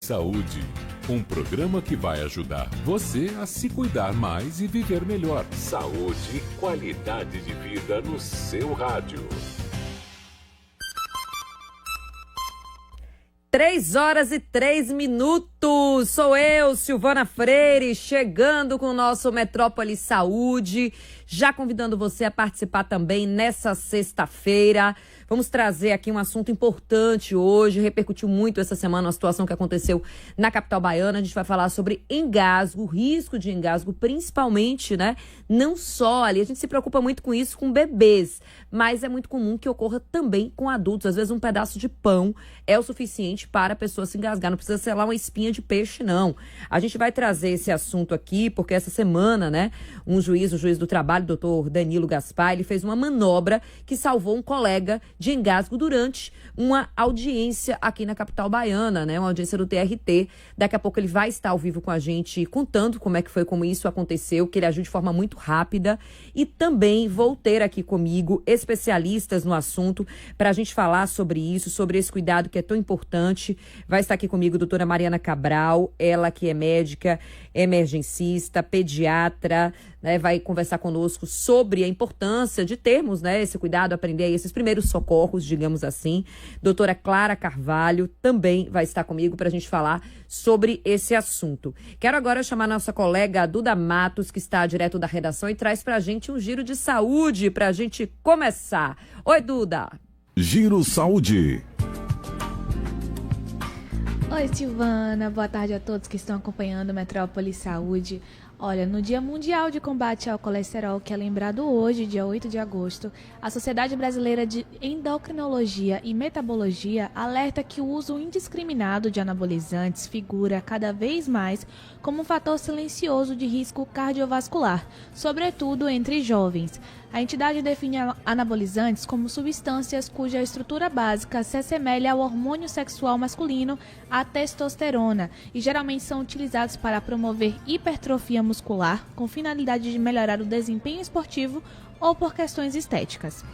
Saúde, um programa que vai ajudar você a se cuidar mais e viver melhor. Saúde e qualidade de vida no seu rádio. 3h03. Sou eu, Silvana Freire, chegando com o nosso Metrópole Saúde, já convidando você a participar também nessa sexta-feira. Vamos trazer aqui um assunto importante hoje, repercutiu muito essa semana uma situação que aconteceu na capital baiana. A gente vai falar sobre engasgo, risco de engasgo, principalmente, né? Não só ali, a gente se preocupa muito com isso com bebês, mas é muito comum que ocorra também com adultos. Às vezes um pedaço de pão é o suficiente para a pessoa se engasgar, não precisa ser lá uma espinha de peixe, não. A gente vai trazer esse assunto aqui, porque essa semana, né, o juiz do trabalho, doutor Danilo Gaspar, ele fez uma manobra que salvou um colega de engasgo durante uma audiência aqui na capital baiana, né, uma audiência do TRT. Daqui a pouco ele vai estar ao vivo com a gente, contando como é que foi, como isso aconteceu, que ele ajude de forma muito rápida. E também vou ter aqui comigo especialistas no assunto para a gente falar sobre isso, sobre esse cuidado que é tão importante. Vai estar aqui comigo a doutora Mariana Cabral, ela que é médica, emergencista, pediatra, né, vai conversar conosco sobre a importância de termos, né, esse cuidado, aprender aí esses primeiros socorros, digamos assim. Doutora Clara Carvalho também vai estar comigo para a gente falar sobre esse assunto. Quero agora chamar nossa colega Duda Matos, que está direto da redação e traz para a gente um giro de saúde para a gente começar. Oi, Duda! Giro Saúde. Oi, Silvana. Boa tarde a todos que estão acompanhando o Metrópole Saúde. Olha, no Dia Mundial de Combate ao Colesterol, que é lembrado hoje, dia 8 de agosto, a Sociedade Brasileira de Endocrinologia e Metabologia alerta que o uso indiscriminado de anabolizantes figura cada vez mais como um fator silencioso de risco cardiovascular, sobretudo entre jovens. A entidade define anabolizantes como substâncias cuja estrutura básica se assemelha ao hormônio sexual masculino, a testosterona, e geralmente são utilizados para promover hipertrofia muscular, com finalidade de melhorar o desempenho esportivo ou por questões estéticas.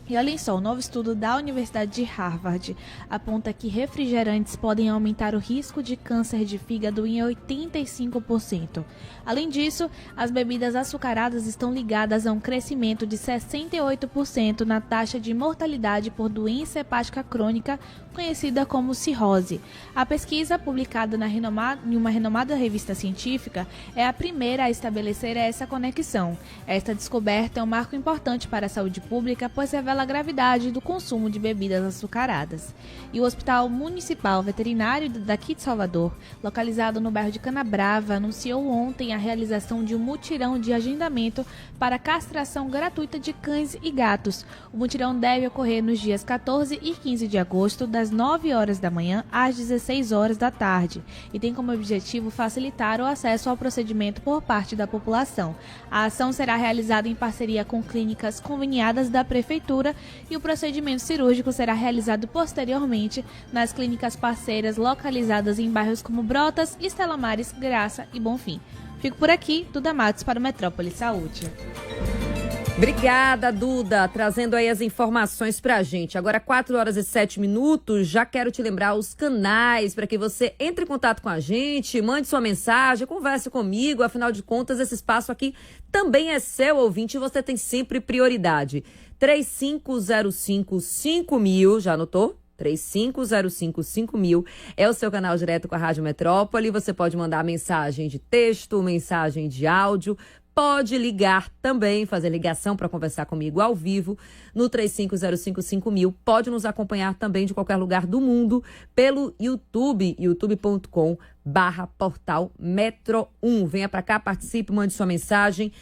E olhem só, o novo estudo da Universidade de Harvard aponta que refrigerantes podem aumentar o risco de câncer de fígado em 85%. Além disso, as bebidas açucaradas estão ligadas a um crescimento de 68% na taxa de mortalidade por doença hepática crônica, conhecida como cirrose. A pesquisa, publicada em uma renomada revista científica, é a primeira a estabelecer essa conexão. Esta descoberta é um marco importante para a saúde pública, pois revela a gravidade do consumo de bebidas açucaradas. E o Hospital Municipal Veterinário daqui de Salvador, localizado no bairro de Canabrava, anunciou ontem a realização de um mutirão de agendamento para castração gratuita de cães e gatos. O mutirão deve ocorrer nos dias 14 e 15 de agosto, das 9 horas da manhã às 16 horas da tarde, e tem como objetivo facilitar o acesso ao procedimento por parte da população. A ação será realizada em parceria com clínicas conveniadas da Prefeitura e o procedimento cirúrgico será realizado posteriormente nas clínicas parceiras localizadas em bairros como Brotas, Estela Maris, Graça e Bonfim. Fico por aqui, Duda Matos para o Metrópole Saúde. Obrigada, Duda, trazendo aí as informações pra gente. Agora, 4h07, já quero te lembrar os canais para que você entre em contato com a gente, mande sua mensagem, converse comigo, afinal de contas, esse espaço aqui também é seu, ouvinte, e você tem sempre prioridade. 3505-5000, já anotou? 3505-5000 é o seu canal direto com a Rádio Metrópole. Você pode mandar mensagem de texto, mensagem de áudio, pode ligar também, fazer ligação para conversar comigo ao vivo no 3505-5000. Pode nos acompanhar também de qualquer lugar do mundo pelo YouTube, youtube.com/portal Metro 1. Venha para cá, participe, mande sua mensagem.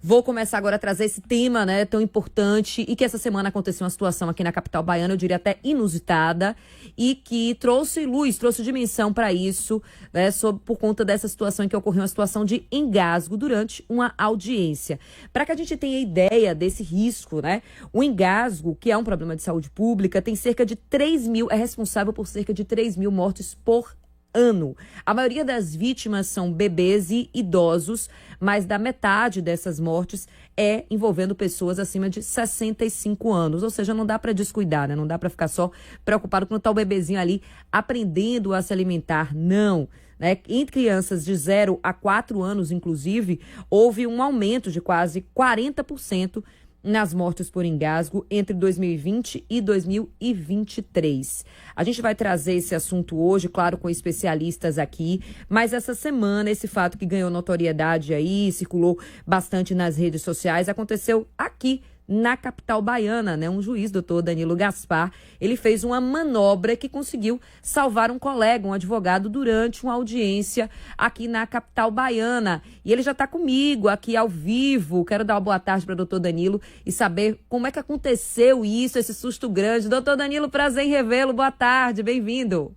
Vou começar agora a trazer esse tema, né, tão importante, e que essa semana aconteceu uma situação aqui na capital baiana, eu diria até inusitada, e que trouxe luz, trouxe dimensão para isso, né, por conta dessa situação em que ocorreu uma situação de engasgo durante uma audiência. Para que a gente tenha ideia desse risco, né, o engasgo, que é um problema de saúde pública, tem cerca de 3 mil, é responsável por cerca de 3 mil mortes por ano. A maioria das vítimas são bebês e idosos, mais da metade dessas mortes é envolvendo pessoas acima de 65 anos. Ou seja, não dá para descuidar, né? Não dá para ficar só preocupado com o tal bebezinho ali aprendendo a se alimentar, não. Né? Em crianças de 0 a 4 anos, inclusive, houve um aumento de quase 40% nas mortes por engasgo entre 2020 e 2023. A gente vai trazer esse assunto hoje, claro, com especialistas aqui, mas essa semana esse fato que ganhou notoriedade aí, circulou bastante nas redes sociais, aconteceu aqui na capital baiana, né? Um juiz, doutor Danilo Gaspar, ele fez uma manobra que conseguiu salvar um colega, um advogado, durante uma audiência aqui na capital baiana. E ele já está comigo aqui ao vivo. Quero dar uma boa tarde para o doutor Danilo e saber como é que aconteceu isso, esse susto grande. Doutor Danilo, prazer em revê-lo. Boa tarde, bem-vindo.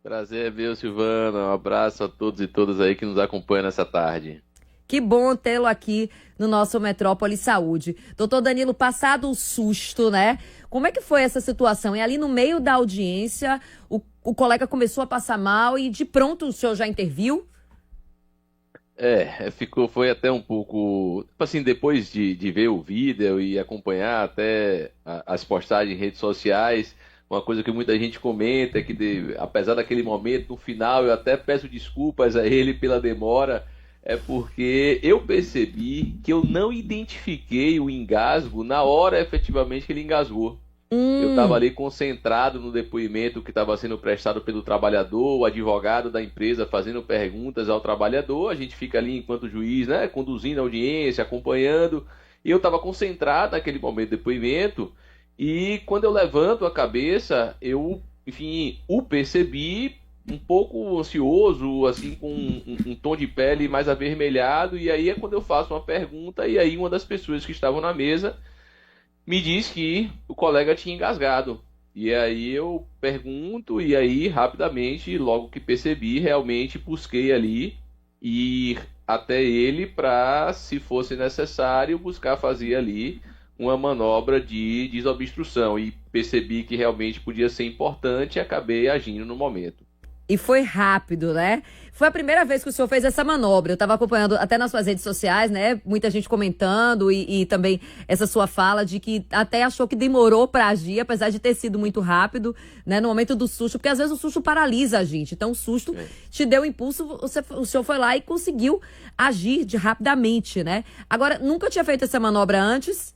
Prazer é meu, Silvana. Um abraço a todos e todas aí que nos acompanham nessa tarde. Que bom tê-lo aqui no nosso Metrópole Saúde. Doutor Danilo, passado o susto, né? Como é que foi essa situação? E ali no meio da audiência, o colega começou a passar mal e de pronto o senhor já interviu? Foi até um pouco, assim, depois de ver o vídeo e acompanhar até as postagens em redes sociais, uma coisa que muita gente comenta é que, apesar daquele momento, no final, eu até peço desculpas a ele pela demora, é porque eu percebi que eu não identifiquei o engasgo na hora efetivamente que ele engasgou. Eu estava ali concentrado no depoimento que estava sendo prestado pelo trabalhador, o advogado da empresa fazendo perguntas ao trabalhador, a gente fica ali enquanto juiz, né, conduzindo a audiência, acompanhando, e eu estava concentrado naquele momento do depoimento, e quando eu levanto a cabeça, eu, enfim, o percebi um pouco ansioso, assim, com um tom de pele mais avermelhado, e aí é quando eu faço uma pergunta, e aí uma das pessoas que estavam na mesa me diz que o colega tinha engasgado. E aí eu pergunto, e aí rapidamente, logo que percebi, realmente busquei ali ir até ele para, se fosse necessário, buscar fazer ali uma manobra de desobstrução. E percebi que realmente podia ser importante e acabei agindo no momento. E foi rápido, né? Foi a primeira vez que o senhor fez essa manobra. Eu estava acompanhando até nas suas redes sociais, né? Muita gente comentando e também essa sua fala de que até achou que demorou para agir, apesar de ter sido muito rápido, né? No momento do susto, porque às vezes o susto paralisa a gente. Então o susto te deu impulso, o senhor foi lá e conseguiu agir rapidamente, né? Agora, nunca tinha feito essa manobra antes?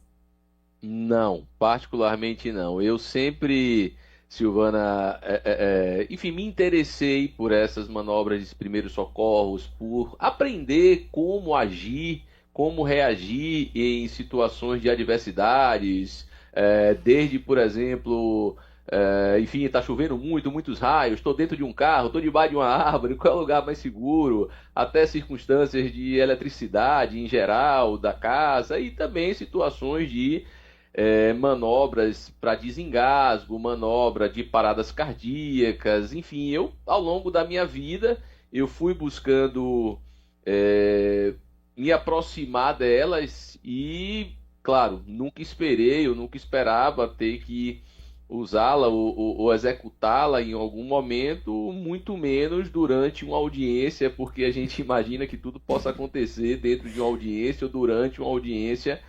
Não, particularmente não. Eu sempre... Silvana, enfim, me interessei por essas manobras de primeiros socorros, por aprender como agir, como reagir em situações de adversidades, desde, por exemplo, enfim, está chovendo muitos raios, estou dentro de um carro, estou debaixo de uma árvore, qual é o lugar mais seguro, até circunstâncias de eletricidade em geral da casa e também situações de manobras para desengasgo, manobra de paradas cardíacas, enfim, eu, ao longo da minha vida, eu fui buscando me aproximar delas e, claro, eu nunca esperava ter que usá-la ou executá-la em algum momento, muito menos durante uma audiência, porque a gente imagina que tudo possa acontecer dentro de uma audiência ou durante uma audiência.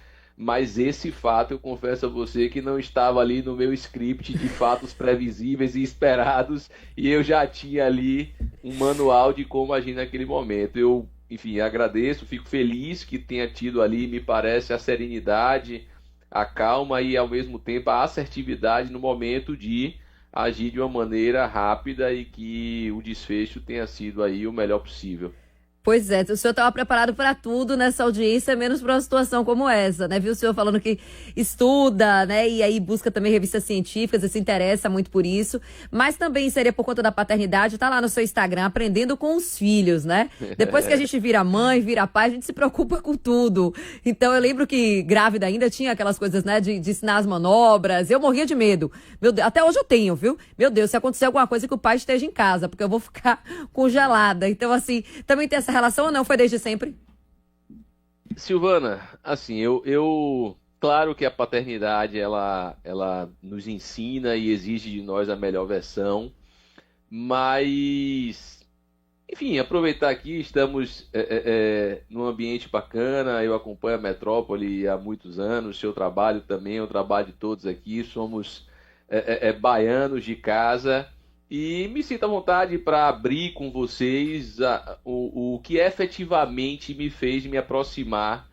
Mas esse fato, eu confesso a você que não estava ali no meu script de fatos previsíveis e esperados, e eu já tinha ali um manual de como agir naquele momento. Eu, enfim, agradeço, fico feliz que tenha tido ali, me parece, a serenidade, a calma e, ao mesmo tempo, a assertividade no momento de agir de uma maneira rápida e que o desfecho tenha sido aí o melhor possível. Pois é, o senhor estava preparado para tudo nessa audiência, menos para uma situação como essa, né? Viu o senhor falando que estuda, né? E aí busca também revistas científicas e se interessa muito por isso. Mas também seria por conta da paternidade, tá lá no seu Instagram, aprendendo com os filhos, né? Depois que a gente vira mãe, vira pai, a gente se preocupa com tudo. Então eu lembro que grávida ainda tinha aquelas coisas, né? De ensinar as manobras. Eu morria de medo. Meu Deus, até hoje eu tenho, viu? Meu Deus, se acontecer alguma coisa que o pai esteja em casa, porque eu vou ficar congelada. Então, assim, também tem essa relação ou não? Foi desde sempre? Silvana, assim, claro que a paternidade, ela nos ensina e exige de nós a melhor versão, Mas, enfim, aproveitar aqui, estamos num ambiente bacana, eu acompanho a Metrópole há muitos anos, seu trabalho também, o trabalho de todos aqui, somos baianos de casa, e me sinto à vontade para abrir com vocês o que efetivamente me fez me aproximar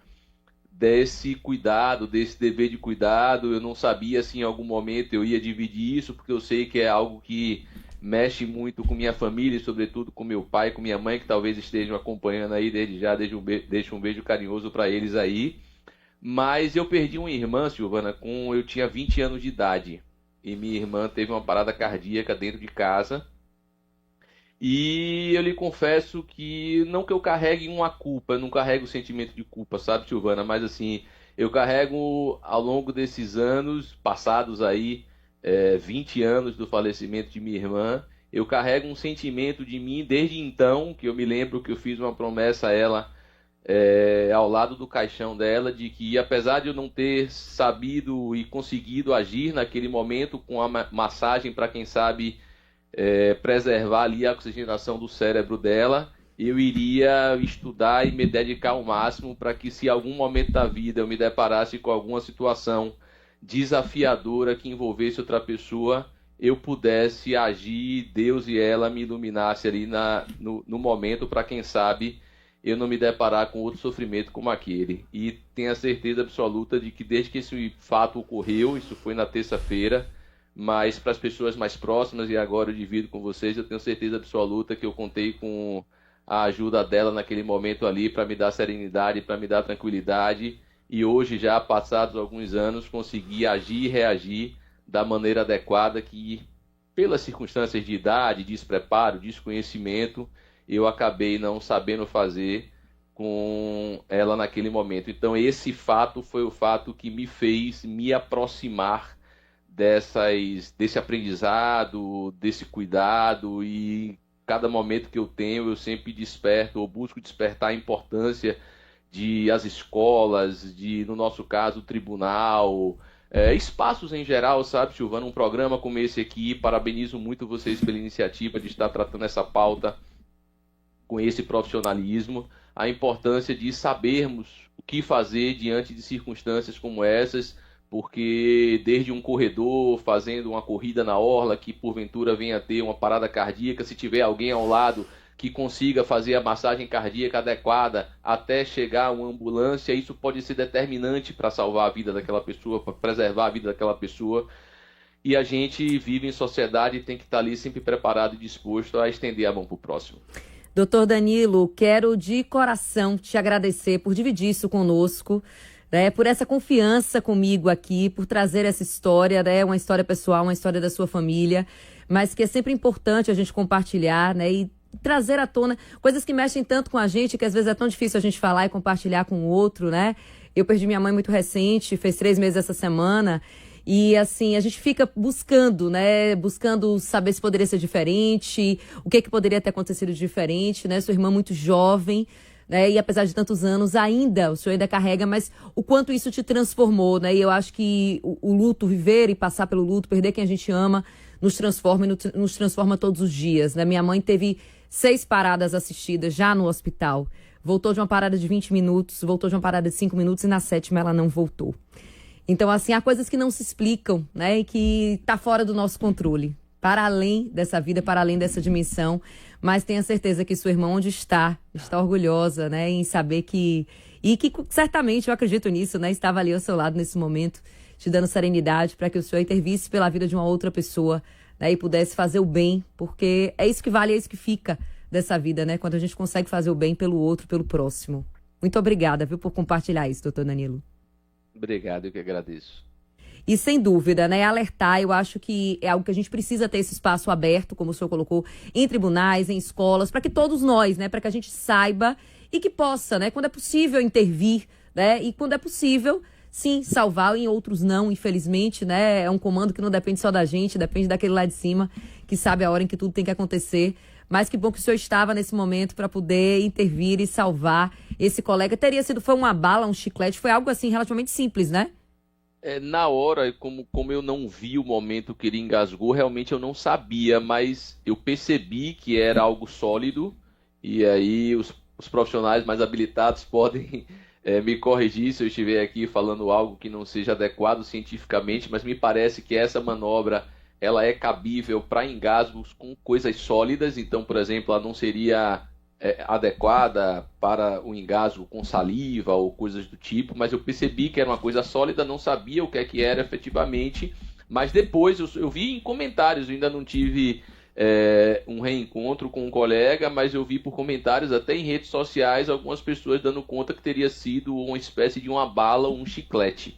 desse cuidado, desse dever de cuidado. Eu não sabia se em algum momento eu ia dividir isso, porque eu sei que é algo que mexe muito com minha família, e sobretudo com meu pai, com minha mãe, que talvez estejam acompanhando aí desde já. Deixo um beijo carinhoso para eles aí. Mas eu perdi uma irmã, Silvana, eu tinha 20 anos de idade. E minha irmã teve uma parada cardíaca dentro de casa. E eu lhe confesso que, não que eu carregue uma culpa, eu não carrego o sentimento de culpa, sabe, Silvana? Mas assim, eu carrego ao longo desses anos, passados aí, 20 anos do falecimento de minha irmã, eu carrego um sentimento de mim desde então, que eu me lembro que eu fiz uma promessa a ela, ao lado do caixão dela, de que apesar de eu não ter sabido e conseguido agir naquele momento com a massagem para, quem sabe, preservar ali a oxigenação do cérebro dela, eu iria estudar e me dedicar ao máximo para que, se em algum momento da vida eu me deparasse com alguma situação desafiadora que envolvesse outra pessoa, eu pudesse agir, Deus e ela me iluminasse ali no momento, para, quem sabe, eu não me deparar com outro sofrimento como aquele. E tenho a certeza absoluta de que, desde que esse fato ocorreu, isso foi na terça-feira, mas para as pessoas mais próximas, e agora eu divido com vocês, eu tenho certeza absoluta que eu contei com a ajuda dela naquele momento ali, para me dar serenidade, para me dar tranquilidade, e hoje, já passados alguns anos, consegui agir e reagir da maneira adequada que, pelas circunstâncias de idade, despreparo, desconhecimento, eu acabei não sabendo fazer com ela naquele momento. Então esse fato foi o fato que me fez me aproximar desse aprendizado, desse cuidado, e cada momento que eu tenho, eu sempre desperto, ou busco despertar a importância de as escolas, no nosso caso, o tribunal, espaços em geral, sabe, Silvana? Um programa como esse aqui, parabenizo muito vocês pela iniciativa de estar tratando essa pauta com esse profissionalismo, a importância de sabermos o que fazer diante de circunstâncias como essas, porque desde um corredor fazendo uma corrida na orla que porventura venha a ter uma parada cardíaca, se tiver alguém ao lado que consiga fazer a massagem cardíaca adequada até chegar a uma ambulância, isso pode ser determinante para salvar a vida daquela pessoa, para preservar a vida daquela pessoa. E a gente vive em sociedade e tem que estar ali sempre preparado e disposto a estender a mão para o próximo. Doutor Danilo, quero de coração te agradecer por dividir isso conosco, né, por essa confiança comigo aqui, por trazer essa história, né, uma história pessoal, uma história da sua família, mas que é sempre importante a gente compartilhar, né, e trazer à tona coisas que mexem tanto com a gente, que às vezes é tão difícil a gente falar e compartilhar com o outro, né? Eu perdi minha mãe muito recente, fez 3 meses essa semana, e assim, a gente fica buscando, né? Buscando saber se poderia ser diferente, o que poderia ter acontecido de diferente, né? Sua irmã muito jovem, né? E apesar de tantos anos, o senhor ainda carrega, mas o quanto isso te transformou, né? E eu acho que o luto, viver e passar pelo luto, perder quem a gente ama, nos transforma e nos transforma todos os dias, né? Minha mãe teve 6 paradas assistidas já no hospital. Voltou de uma parada de 20 minutos, voltou de uma parada de 5 minutos e na 7ª ela não voltou. Então, assim, há coisas que não se explicam, né? E que tá fora do nosso controle. Para além dessa vida, para além dessa dimensão. Mas tenha certeza que sua irmã, onde está orgulhosa, né? Em saber que... E que certamente, eu acredito nisso, né? Estava ali ao seu lado nesse momento, te dando serenidade para que o senhor intervisse pela vida de uma outra pessoa, né, e pudesse fazer o bem, porque é isso que vale, é isso que fica dessa vida, né? Quando a gente consegue fazer o bem pelo outro, pelo próximo. Muito obrigada, viu, por compartilhar isso, doutor Danilo. Obrigado, eu que agradeço. E sem dúvida, né, alertar, eu acho que é algo que a gente precisa ter esse espaço aberto, como o senhor colocou, em tribunais, em escolas, para que todos nós, né, para que a gente saiba e que possa, né, quando é possível intervir, né, e quando é possível, sim, salvar, em outros não, infelizmente, né, é um comando que não depende só da gente, depende daquele lá de cima, que sabe a hora em que tudo tem que acontecer. Mas que bom que o senhor estava nesse momento para poder intervir e salvar esse colega. Foi uma bala, um chiclete, foi algo assim relativamente simples, né? Na hora, como eu não vi o momento que ele engasgou, realmente eu não sabia, mas eu percebi que era algo sólido, e aí os profissionais mais habilitados podem me corrigir se eu estiver aqui falando algo que não seja adequado cientificamente, mas me parece que essa manobra ela é cabível para engasgos com coisas sólidas, então, por exemplo, ela não seria adequada para o engasgo com saliva ou coisas do tipo, mas eu percebi que era uma coisa sólida, não sabia o que é que era efetivamente, mas depois eu vi em comentários, eu ainda não tive um reencontro com um colega, mas eu vi por comentários até em redes sociais algumas pessoas dando conta que teria sido uma espécie de uma bala ou um chiclete.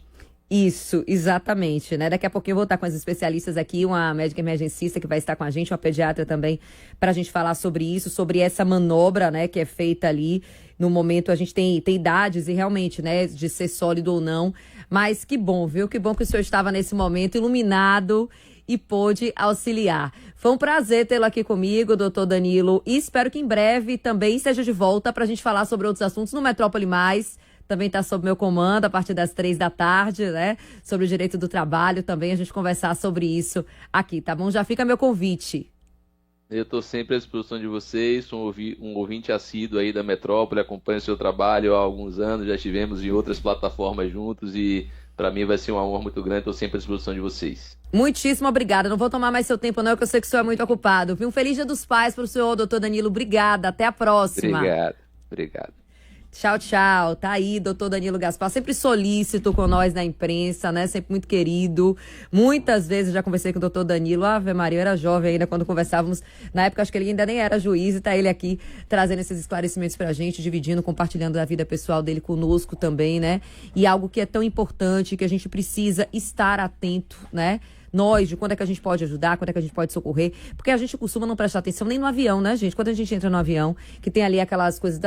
Isso, exatamente, né? Daqui a pouquinho eu vou estar com as especialistas aqui, uma médica emergencista que vai estar com a gente, uma pediatra também, para a gente falar sobre isso, sobre essa manobra, né, que é feita ali. No momento a gente tem idades e realmente, né, de ser sólido ou não. Mas que bom, viu? Que bom que o senhor estava nesse momento iluminado e pôde auxiliar. Foi um prazer tê-lo aqui comigo, doutor Danilo, e espero que em breve também esteja de volta para a gente falar sobre outros assuntos no Metrópole Mais. Também está sob meu comando a partir das 3 da tarde, né? Sobre o direito do trabalho também, a gente conversar sobre isso aqui, tá bom? Já fica meu convite. Eu estou sempre à disposição de vocês, sou um ouvinte assíduo aí da Metrópole, acompanho o seu trabalho há alguns anos, já estivemos em outras plataformas juntos e para mim vai ser um honra muito grande, estou sempre à disposição de vocês. Muitíssimo obrigada, não vou tomar mais seu tempo não, que eu sei que o senhor é muito ocupado. Um feliz Dia dos Pais para o senhor, doutor Danilo, obrigada, até a próxima. Obrigado. Tchau, tchau. Tá aí, doutor Danilo Gaspar, sempre solícito com nós na imprensa, né? Sempre muito querido. Muitas vezes já conversei com o doutor Danilo. Ave Maria, eu era jovem ainda quando conversávamos. Na época, acho que ele ainda nem era juiz e tá ele aqui trazendo esses esclarecimentos pra gente, dividindo, compartilhando a vida pessoal dele conosco também, né? E algo que é tão importante, que a gente precisa estar atento, né? Nós, de quando é que a gente pode ajudar, quando é que a gente pode socorrer, porque a gente costuma não prestar atenção nem no avião, né, gente? Quando a gente entra no avião, que tem ali aquelas coisas,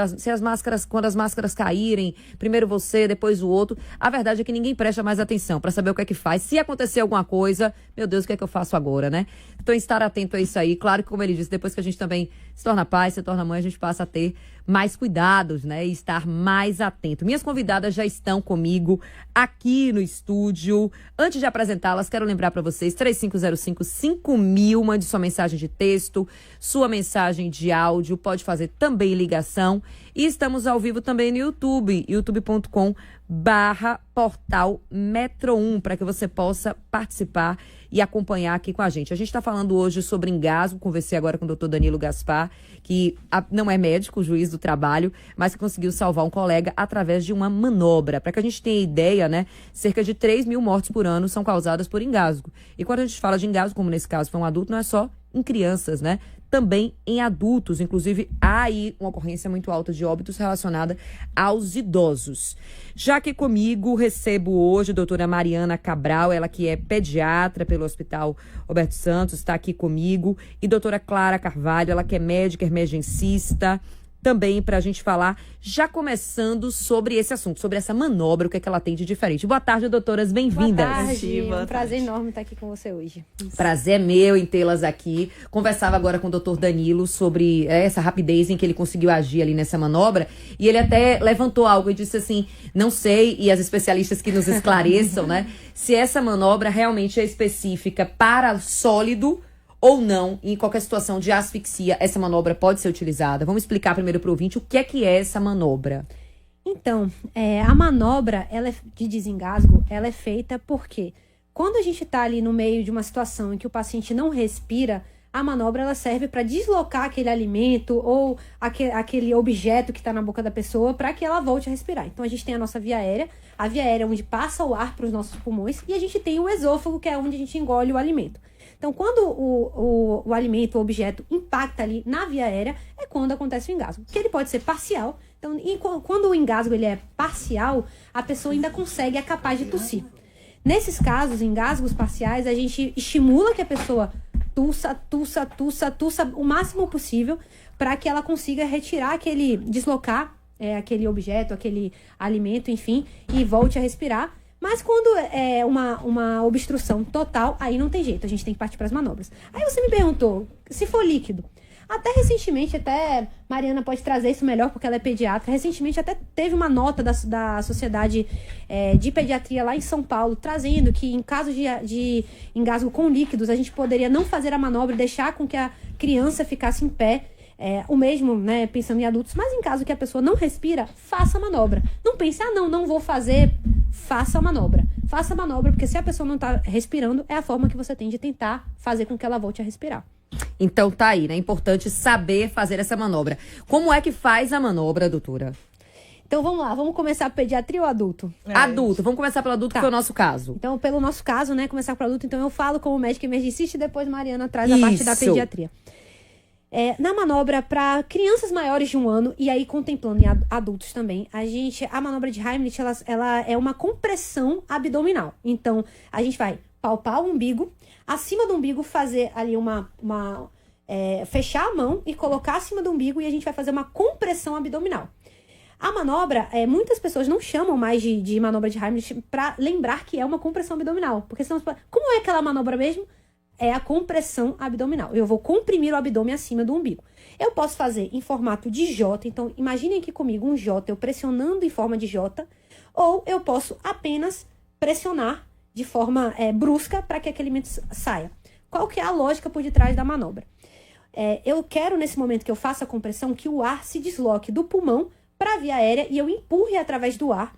quando as máscaras caírem, primeiro você, depois o outro, a verdade é que ninguém presta mais atenção pra saber o que é que faz. Se acontecer alguma coisa, meu Deus, o que é que eu faço agora, né? Então, estar atento a isso aí. Claro que, como ele disse, depois que a gente também se torna pai, se torna mãe, a gente passa a ter mais cuidados, né? E estar mais atento. Minhas convidadas já estão comigo aqui no estúdio. Antes de apresentá-las, quero lembrar para vocês, 3505-5000, mande sua mensagem de texto, sua mensagem de áudio, pode fazer também ligação. E estamos ao vivo também no YouTube, youtube.com/portal Metro 1, para que você possa participar e acompanhar aqui com a gente. A gente está falando hoje sobre engasgo, conversei agora com o doutor Danilo Gaspar, que não é médico, juiz do trabalho, mas que conseguiu salvar um colega através de uma manobra. Para que a gente tenha ideia, né, cerca de 3.000 mortes por ano são causadas por engasgo. E quando a gente fala de engasgo, como nesse caso foi um adulto, não é só em crianças, né? Também em adultos. Inclusive, há aí uma ocorrência muito alta de óbitos relacionada aos idosos. Já que comigo recebo hoje a doutora Mariana Cabral, ela que é pediatra pelo Hospital Roberto Santos, está aqui comigo, e doutora Clara Carvalho, ela que é médica emergencista, também para a gente falar, já começando sobre esse assunto, sobre essa manobra, o que é que ela tem de diferente. Boa tarde, doutoras, bem-vindas. Boa tarde, um prazer enorme estar aqui com você hoje. Prazer é meu em tê-las aqui. Conversava agora com o doutor Danilo sobre essa rapidez em que ele conseguiu agir ali nessa manobra, e ele até levantou algo e disse assim, não sei, e as especialistas que nos esclareçam, né, se essa manobra realmente é específica para sólido ou não, em qualquer situação de asfixia, essa manobra pode ser utilizada. Vamos explicar primeiro para o ouvinte o que é essa manobra. Então, a manobra de desengasgo, ela é feita porque quando a gente está ali no meio de uma situação em que o paciente não respira, a manobra ela serve para deslocar aquele alimento ou aquele objeto que está na boca da pessoa para que ela volte a respirar. Então, a gente tem a nossa via aérea onde passa o ar para os nossos pulmões, e a gente tem o esôfago, que é onde a gente engole o alimento. Então, quando o alimento, o objeto, impacta ali na via aérea, é quando acontece o engasgo. Que ele pode ser parcial. Então, quando o engasgo ele é parcial, a pessoa ainda consegue, é capaz de tossir. Nesses casos, engasgos parciais, a gente estimula que a pessoa tussa o máximo possível para que ela consiga retirar deslocar aquele objeto, aquele alimento, enfim, e volte a respirar. Mas quando é uma obstrução total, aí não tem jeito, a gente tem que partir para as manobras. Aí você me perguntou, se for líquido. Até recentemente, Mariana pode trazer isso melhor, porque ela é pediatra. Recentemente até teve uma nota da Sociedade de Pediatria lá em São Paulo, trazendo que em caso de engasgo com líquidos, a gente poderia não fazer a manobra e deixar com que a criança ficasse em pé. O mesmo, né, pensando em adultos, mas em caso que a pessoa não respira, faça a manobra. Não pense, não vou fazer, faça a manobra. Faça a manobra, porque se a pessoa não está respirando, é a forma que você tem de tentar fazer com que ela volte a respirar. Então tá aí, né? É importante saber fazer essa manobra. Como é que faz a manobra, doutora? Então vamos lá, vamos começar por pediatria ou adulto? Adulto, vamos começar pelo adulto, que foi o nosso caso. Então, pelo nosso caso, né, começar pelo adulto, então eu falo como médica emergencista e depois Mariana traz a parte da pediatria. Na manobra para crianças maiores de 1 ano, e aí contemplando em adultos também, a manobra de Heimlich, ela é uma compressão abdominal. Então, a gente vai palpar o umbigo, acima do umbigo fazer ali fechar a mão e colocar acima do umbigo, e a gente vai fazer uma compressão abdominal. A manobra, muitas pessoas não chamam mais de manobra de Heimlich para lembrar que é uma compressão abdominal. Porque senão, como é aquela manobra mesmo? É a compressão abdominal. Eu vou comprimir o abdômen acima do umbigo. Eu posso fazer em formato de J, então imaginem aqui comigo um J, eu pressionando em forma de J, ou eu posso apenas pressionar de forma brusca para que aquele alimento saia. Qual que é a lógica por detrás da manobra? Eu quero, nesse momento que eu faço a compressão, que o ar se desloque do pulmão para a via aérea e eu empurre através do ar,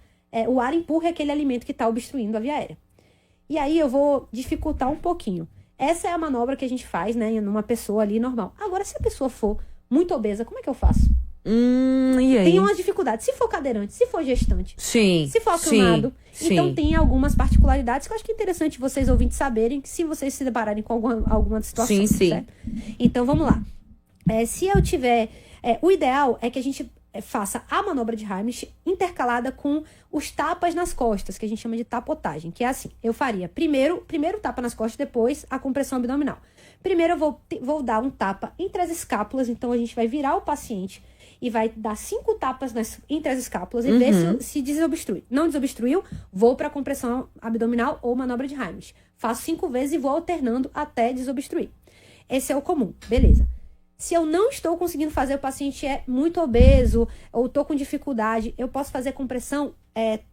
o ar empurre aquele alimento que está obstruindo a via aérea. E aí eu vou dificultar um pouquinho. Essa é a manobra que a gente faz, né, numa pessoa ali normal. Agora, se a pessoa for muito obesa, como é que eu faço? E aí? Tem uma dificuldade. Se for cadeirante, se for gestante, sim, se for acamado. Sim. Então, tem algumas particularidades que eu acho que é interessante vocês ouvintes saberem, que se vocês se depararem com alguma situação. Sim. Certo? Então, vamos lá. Se eu tiver... o ideal é que a gente faça a manobra de Heimlich intercalada com os tapas nas costas, que a gente chama de tapotagem, que é assim, eu faria primeiro tapa nas costas, depois a compressão abdominal. Primeiro eu vou dar um tapa entre as escápulas, então a gente vai virar o paciente e vai dar 5 tapas entre as escápulas e ver se desobstrui. Não desobstruiu, vou para a compressão abdominal ou manobra de Heimlich. Faço 5 vezes e vou alternando até desobstruir. Esse é o comum, beleza. Se eu não estou conseguindo fazer, o paciente é muito obeso ou estou com dificuldade, eu posso fazer compressão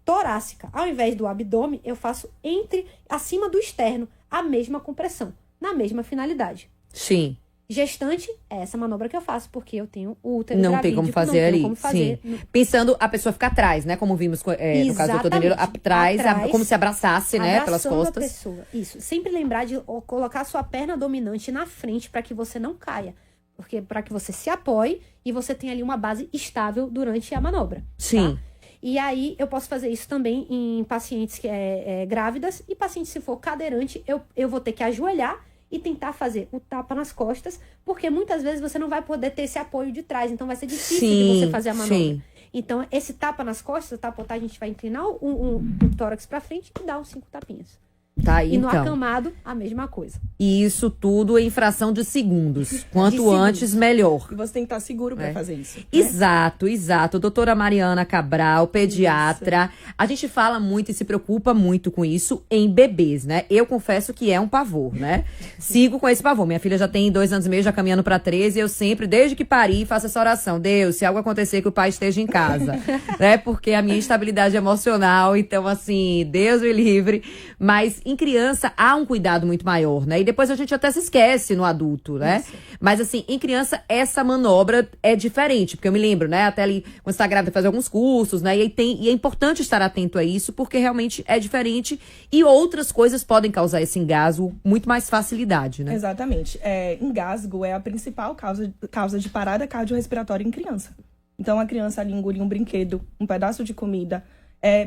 torácica. Ao invés do abdômen, eu faço acima do externo, a mesma compressão, na mesma finalidade. Sim. Gestante, é essa manobra que eu faço, porque eu tenho o útero não gravídico, tem como fazer ali. Como fazer. Sim. Pensando a pessoa ficar atrás, né? Como vimos no caso do doutor Danilo, atrás, como se abraçasse, né? Pelas costas. A pessoa. Isso. Sempre lembrar de colocar a sua perna dominante na frente para que você não caia. Porque para que você se apoie e você tenha ali uma base estável durante a manobra. Sim. Tá? E aí, eu posso fazer isso também em pacientes que grávidas. E paciente, se for cadeirante, eu vou ter que ajoelhar e tentar fazer o tapa nas costas. Porque muitas vezes você não vai poder ter esse apoio de trás. Então, vai ser difícil de você fazer a manobra. Sim. Então, esse tapa nas costas, a tapotagem, a gente vai inclinar o tórax para frente e dar uns 5 tapinhas. Tá, e no acamado, a mesma coisa. E isso tudo em fração de segundos. Quanto antes, melhor. E você tem que estar seguro para fazer isso. Né? Exato. Doutora Mariana Cabral, pediatra. Isso. A gente fala muito e se preocupa muito com isso em bebês, né? Eu confesso que é um pavor, né? Sigo com esse pavor. Minha filha já tem 2 anos e meio, já caminhando para 13. E eu sempre, desde que pari, faço essa oração. Deus, se algo acontecer, que o pai esteja em casa. Né? Porque a minha instabilidade emocional, então assim, Deus me livre. Mas em criança há um cuidado muito maior, né? E depois a gente até se esquece no adulto, né? Isso. Mas assim, em criança essa manobra é diferente, porque eu me lembro, né? Até ali, quando você tá grávida, fazer alguns cursos, né? E é importante estar atento a isso, porque realmente é diferente e outras coisas podem causar esse engasgo com muito mais facilidade, né? Exatamente. Engasgo é a principal causa de parada cardiorrespiratória em criança. Então, a criança ali engolir um brinquedo, um pedaço de comida,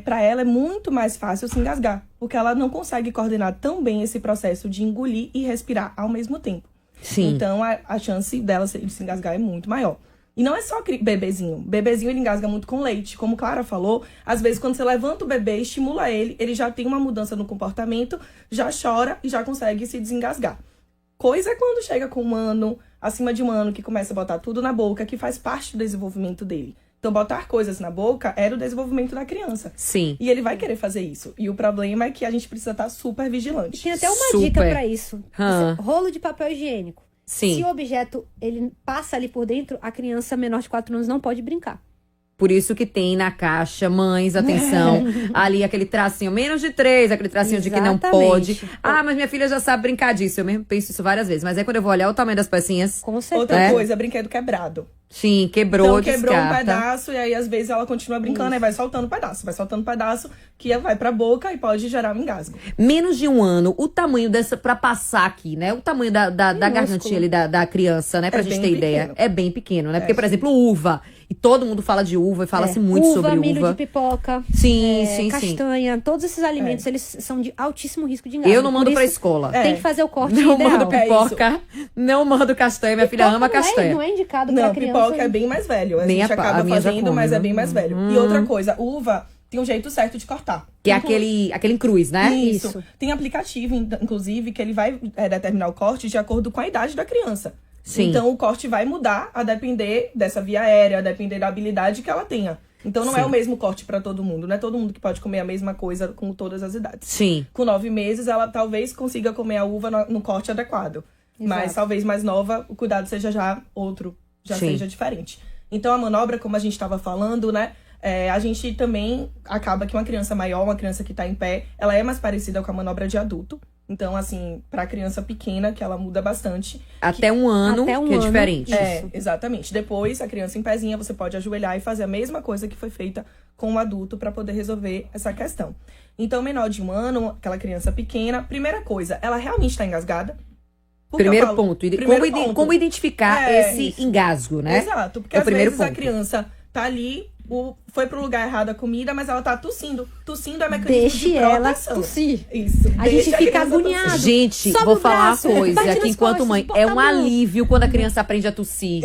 para ela é muito mais fácil se engasgar, porque ela não consegue coordenar tão bem esse processo de engolir e respirar ao mesmo tempo. Sim. Então, a chance dela de se engasgar é muito maior. E não é só bebezinho. Bebezinho, ele engasga muito com leite. Como Clara falou, às vezes, quando você levanta o bebê, estimula ele já tem uma mudança no comportamento, já chora e já consegue se desengasgar. Coisa é quando chega com 1 ano, acima de 1 ano, que começa a botar tudo na boca, que faz parte do desenvolvimento dele. Então, botar coisas na boca era o desenvolvimento da criança. Sim. E ele vai querer fazer isso. E o problema é que a gente precisa estar super vigilante. E tem até uma dica pra isso. Rolo de papel higiênico. Sim. Se o objeto ele passa ali por dentro, a criança menor de 4 anos não pode brincar. Por isso que tem na caixa, mães, atenção, ali aquele tracinho menos de 3, aquele tracinho de que não pode. Ah, mas minha filha já sabe brincar disso. Eu mesmo penso isso várias vezes. Mas aí quando eu vou olhar o tamanho das pecinhas... Com certeza. Outra coisa, brinquedo quebrado. Sim, quebrou, então, quebrou descarta. um pedaço e aí às vezes ela continua brincando e vai soltando pedaço que vai pra boca e pode gerar um engasgo. Menos de 1 ano, o tamanho dessa, pra passar aqui, né? O tamanho da gargantinha ali da criança, né? Pra gente ter ideia. É bem pequeno, né? Porque, por exemplo, uva. E todo mundo fala de uva e fala-se muito sobre uva. Milho de pipoca. Sim. Castanha. Todos esses alimentos, eles são de altíssimo risco de engasgo. Eu não mando pra escola. Tem que fazer o corte Não ideal. mando pipoca, não mando castanha. Minha filha ama castanha. Não é indicado pra criança. Pipoca é bem mais velho. A Nem gente acaba fazendo, come, mas né? é bem mais velho. E outra coisa, uva tem um jeito certo de cortar. Que é aquele cruz, né? Isso. Tem aplicativo, inclusive, que ele vai determinar o corte de acordo com a idade da criança. Sim. Então, o corte vai mudar a depender dessa via aérea, a depender da habilidade que ela tenha. Então, não é o mesmo corte pra todo mundo. Não é todo mundo que pode comer a mesma coisa com todas as idades. Sim. Com 9 meses, ela talvez consiga comer a uva no corte adequado. Mas, talvez mais nova, o cuidado seja já outro. Já seja diferente. Então, a manobra, como a gente estava falando, né? A gente também acaba que uma criança maior, uma criança que tá em pé, ela é mais parecida com a manobra de adulto. Então, assim, pra criança pequena, que ela muda bastante. Até 1 ano, que é diferente. Exatamente. Depois, a criança em pezinha, você pode ajoelhar e fazer a mesma coisa que foi feita com o adulto pra poder resolver essa questão. Então, menor de 1 ano, aquela criança pequena, primeira coisa, ela realmente tá engasgada? Primeiro ponto. Como identificar esse engasgo, né? Exato. Porque às vezes a criança tá ali, foi pro lugar errado a comida, mas ela tá tossindo. Tossindo é mecanismo de proteção. Ela tossir. Isso. A gente fica agoniado. Gente, vou falar uma coisa que enquanto mãe, é um alívio quando a criança aprende a tossir.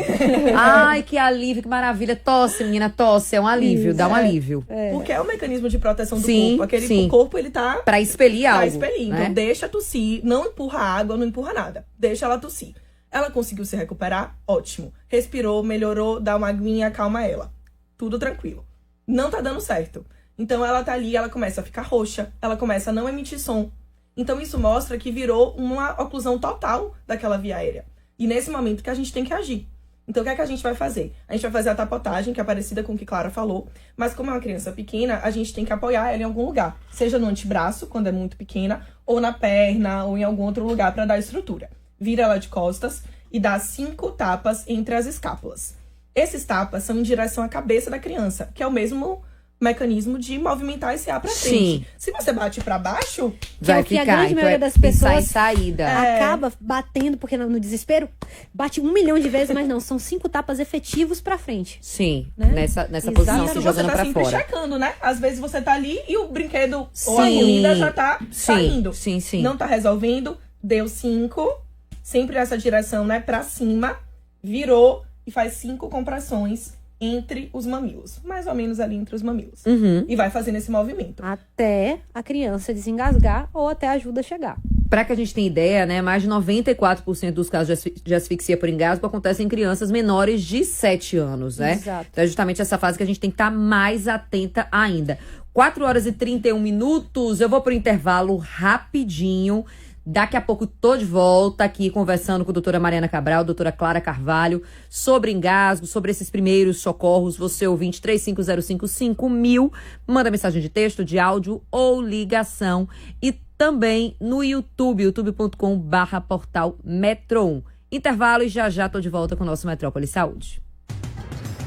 Ai, que alívio, que maravilha. Tosse, menina, tosse. É um alívio, dá um alívio. Porque é o mecanismo de proteção do corpo. O corpo, ele tá... Pra expelir algo. Pra expelir. Então, deixa tossir. Não empurra água, não empurra nada. Deixa ela tossir. Ela conseguiu se recuperar? Ótimo. Respirou, melhorou, dá uma aguinha, acalma ela. Tudo tranquilo. Não tá dando certo. Então, ela tá ali, ela começa a ficar roxa, ela começa a não emitir som. Então, isso mostra que virou uma oclusão total daquela via aérea. E nesse momento que a gente tem que agir. Então, o que é que a gente vai fazer? A gente vai fazer a tapotagem, que é parecida com o que Clara falou. Mas como é uma criança pequena, a gente tem que apoiar ela em algum lugar. Seja no antebraço, quando é muito pequena, ou na perna, ou em algum outro lugar para dar estrutura. Vira ela de costas e dá 5 tapas entre as escápulas. Esses tapas são em direção à cabeça da criança, que é o mesmo mecanismo de movimentar esse ar pra frente. Se você bate pra baixo, vai ficar. A grande maioria das pessoas saída. Acaba batendo, porque no desespero bate 1 milhão de vezes, mas não, são 5 tapas efetivos pra frente. Sim, né? nessa posição, se jogando pra fora. Você tá sempre checando, né? Às vezes você tá ali e o brinquedo ou a comida já tá saindo. Sim. Não tá resolvendo, deu 5, sempre nessa direção, né? Pra cima, virou e faz 5 compressões entre os mamilos. Mais ou menos ali entre os mamilos. E vai fazendo esse movimento. Até a criança desengasgar ou até a ajuda chegar. Para que a gente tenha ideia, né, mais de 94% dos casos de asfixia por engasgo acontecem em crianças menores de 7 anos, né? Exato. Então é justamente essa fase que a gente tem que estar mais atenta ainda. 4 horas e 31 minutos, eu vou pro intervalo rapidinho. Daqui a pouco tô de volta aqui conversando com a doutora Mariana Cabral, doutora Clara Carvalho, sobre engasgo, sobre esses primeiros socorros. Você ouvinte 35055000, manda mensagem de texto, de áudio ou ligação. E também no YouTube, youtube.com/portal Metro1. Intervalo e já tô de volta com o nosso Metrópole Saúde.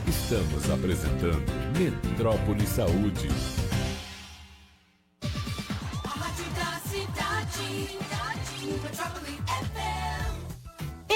Estamos apresentando Metrópole Saúde.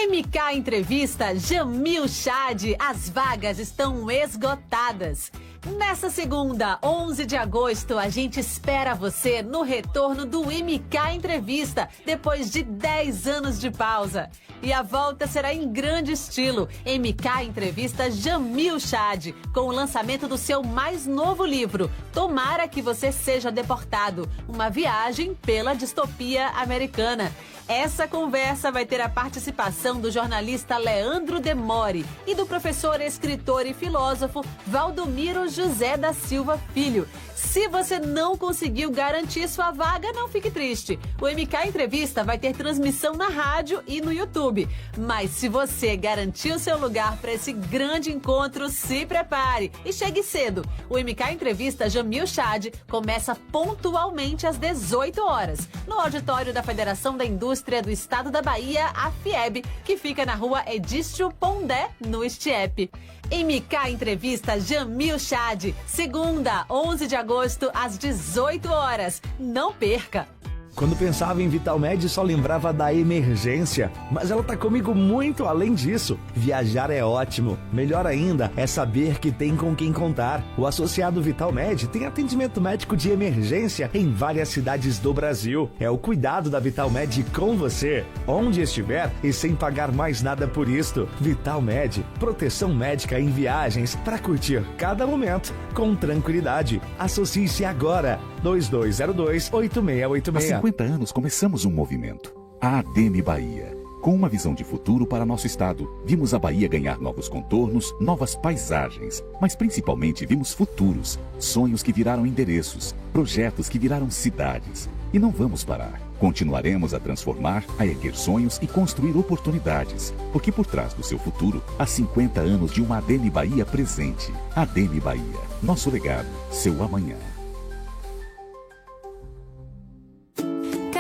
MK Entrevista Jamil Chad, as vagas estão esgotadas. Nessa segunda, 11 de agosto, a gente espera você no retorno do MK Entrevista, depois de 10 anos de pausa. E a volta será em grande estilo. MK Entrevista Jamil Chad, com o lançamento do seu mais novo livro, Tomara que Você Seja Deportado, uma viagem pela distopia americana. Essa conversa vai ter a participação do jornalista Leandro Demore e do professor, escritor e filósofo Valdomiro José da Silva Filho. Se você não conseguiu garantir sua vaga, não fique triste. O MK Entrevista vai ter transmissão na rádio e no YouTube. Mas se você garantiu seu lugar para esse grande encontro, se prepare e chegue cedo. O MK Entrevista Jamil Chad começa pontualmente às 18 horas, no auditório da Federação da Indústria do Estado da Bahia, a FIEB, que fica na rua Edício Pondé, no Estiepe. MK Entrevista Jamil Chad, segunda, 11 de agosto, às 18 horas. Não perca! Quando pensava em Vitalmed, só lembrava da emergência. Mas ela tá comigo muito além disso. Viajar é ótimo. Melhor ainda é saber que tem com quem contar. O associado Vitalmed tem atendimento médico de emergência em várias cidades do Brasil. É o cuidado da Vitalmed com você, onde estiver e sem pagar mais nada por isto. Vitalmed, proteção médica em viagens para curtir cada momento com tranquilidade. Associe-se agora. 2202-8686. Há 50 anos começamos um movimento. A ADM Bahia. Com uma visão de futuro para nosso estado, vimos a Bahia ganhar novos contornos, novas paisagens, mas principalmente vimos futuros, sonhos que viraram endereços, projetos que viraram cidades. E não vamos parar. Continuaremos a transformar, a erguer sonhos e construir oportunidades, porque por trás do seu futuro, há 50 anos de uma ADM Bahia presente. ADM Bahia. Nosso legado, seu amanhã.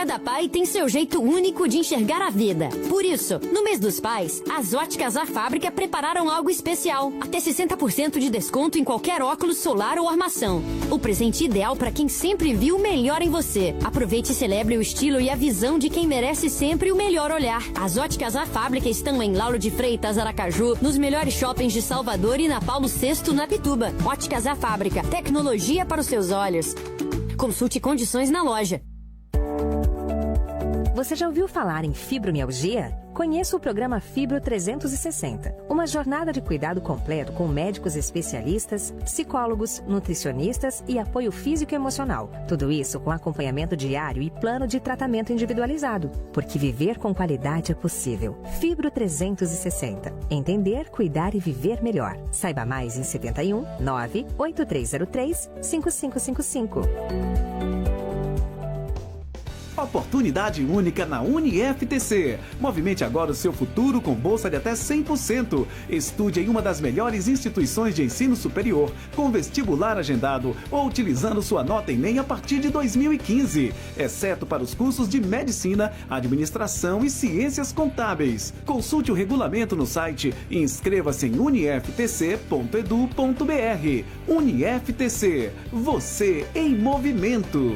Cada pai tem seu jeito único de enxergar a vida. Por isso, no mês dos pais, as Óticas A Fábrica prepararam algo especial. Até 60% de desconto em qualquer óculos solar ou armação. O presente ideal para quem sempre viu o melhor em você. Aproveite e celebre o estilo e a visão de quem merece sempre o melhor olhar. As Óticas A Fábrica estão em Lauro de Freitas, Aracaju, nos melhores shoppings de Salvador e na Paulo VI, na Pituba. Óticas A Fábrica. Tecnologia para os seus olhos. Consulte condições na loja. Você já ouviu falar em fibromialgia? Conheça o programa Fibro 360, uma jornada de cuidado completo com médicos especialistas, psicólogos, nutricionistas e apoio físico e emocional. Tudo isso com acompanhamento diário e plano de tratamento individualizado, porque viver com qualidade é possível. Fibro 360. Entender, cuidar e viver melhor. Saiba mais em 71 98303 5555. Oportunidade única na UniFTC. Movimente agora o seu futuro com bolsa de até 100%. Estude em uma das melhores instituições de ensino superior, com vestibular agendado ou utilizando sua nota Enem a partir de 2015, exceto para os cursos de Medicina, Administração e Ciências Contábeis. Consulte o regulamento no site e inscreva-se em uniftc.edu.br. UniFTC. Você em movimento.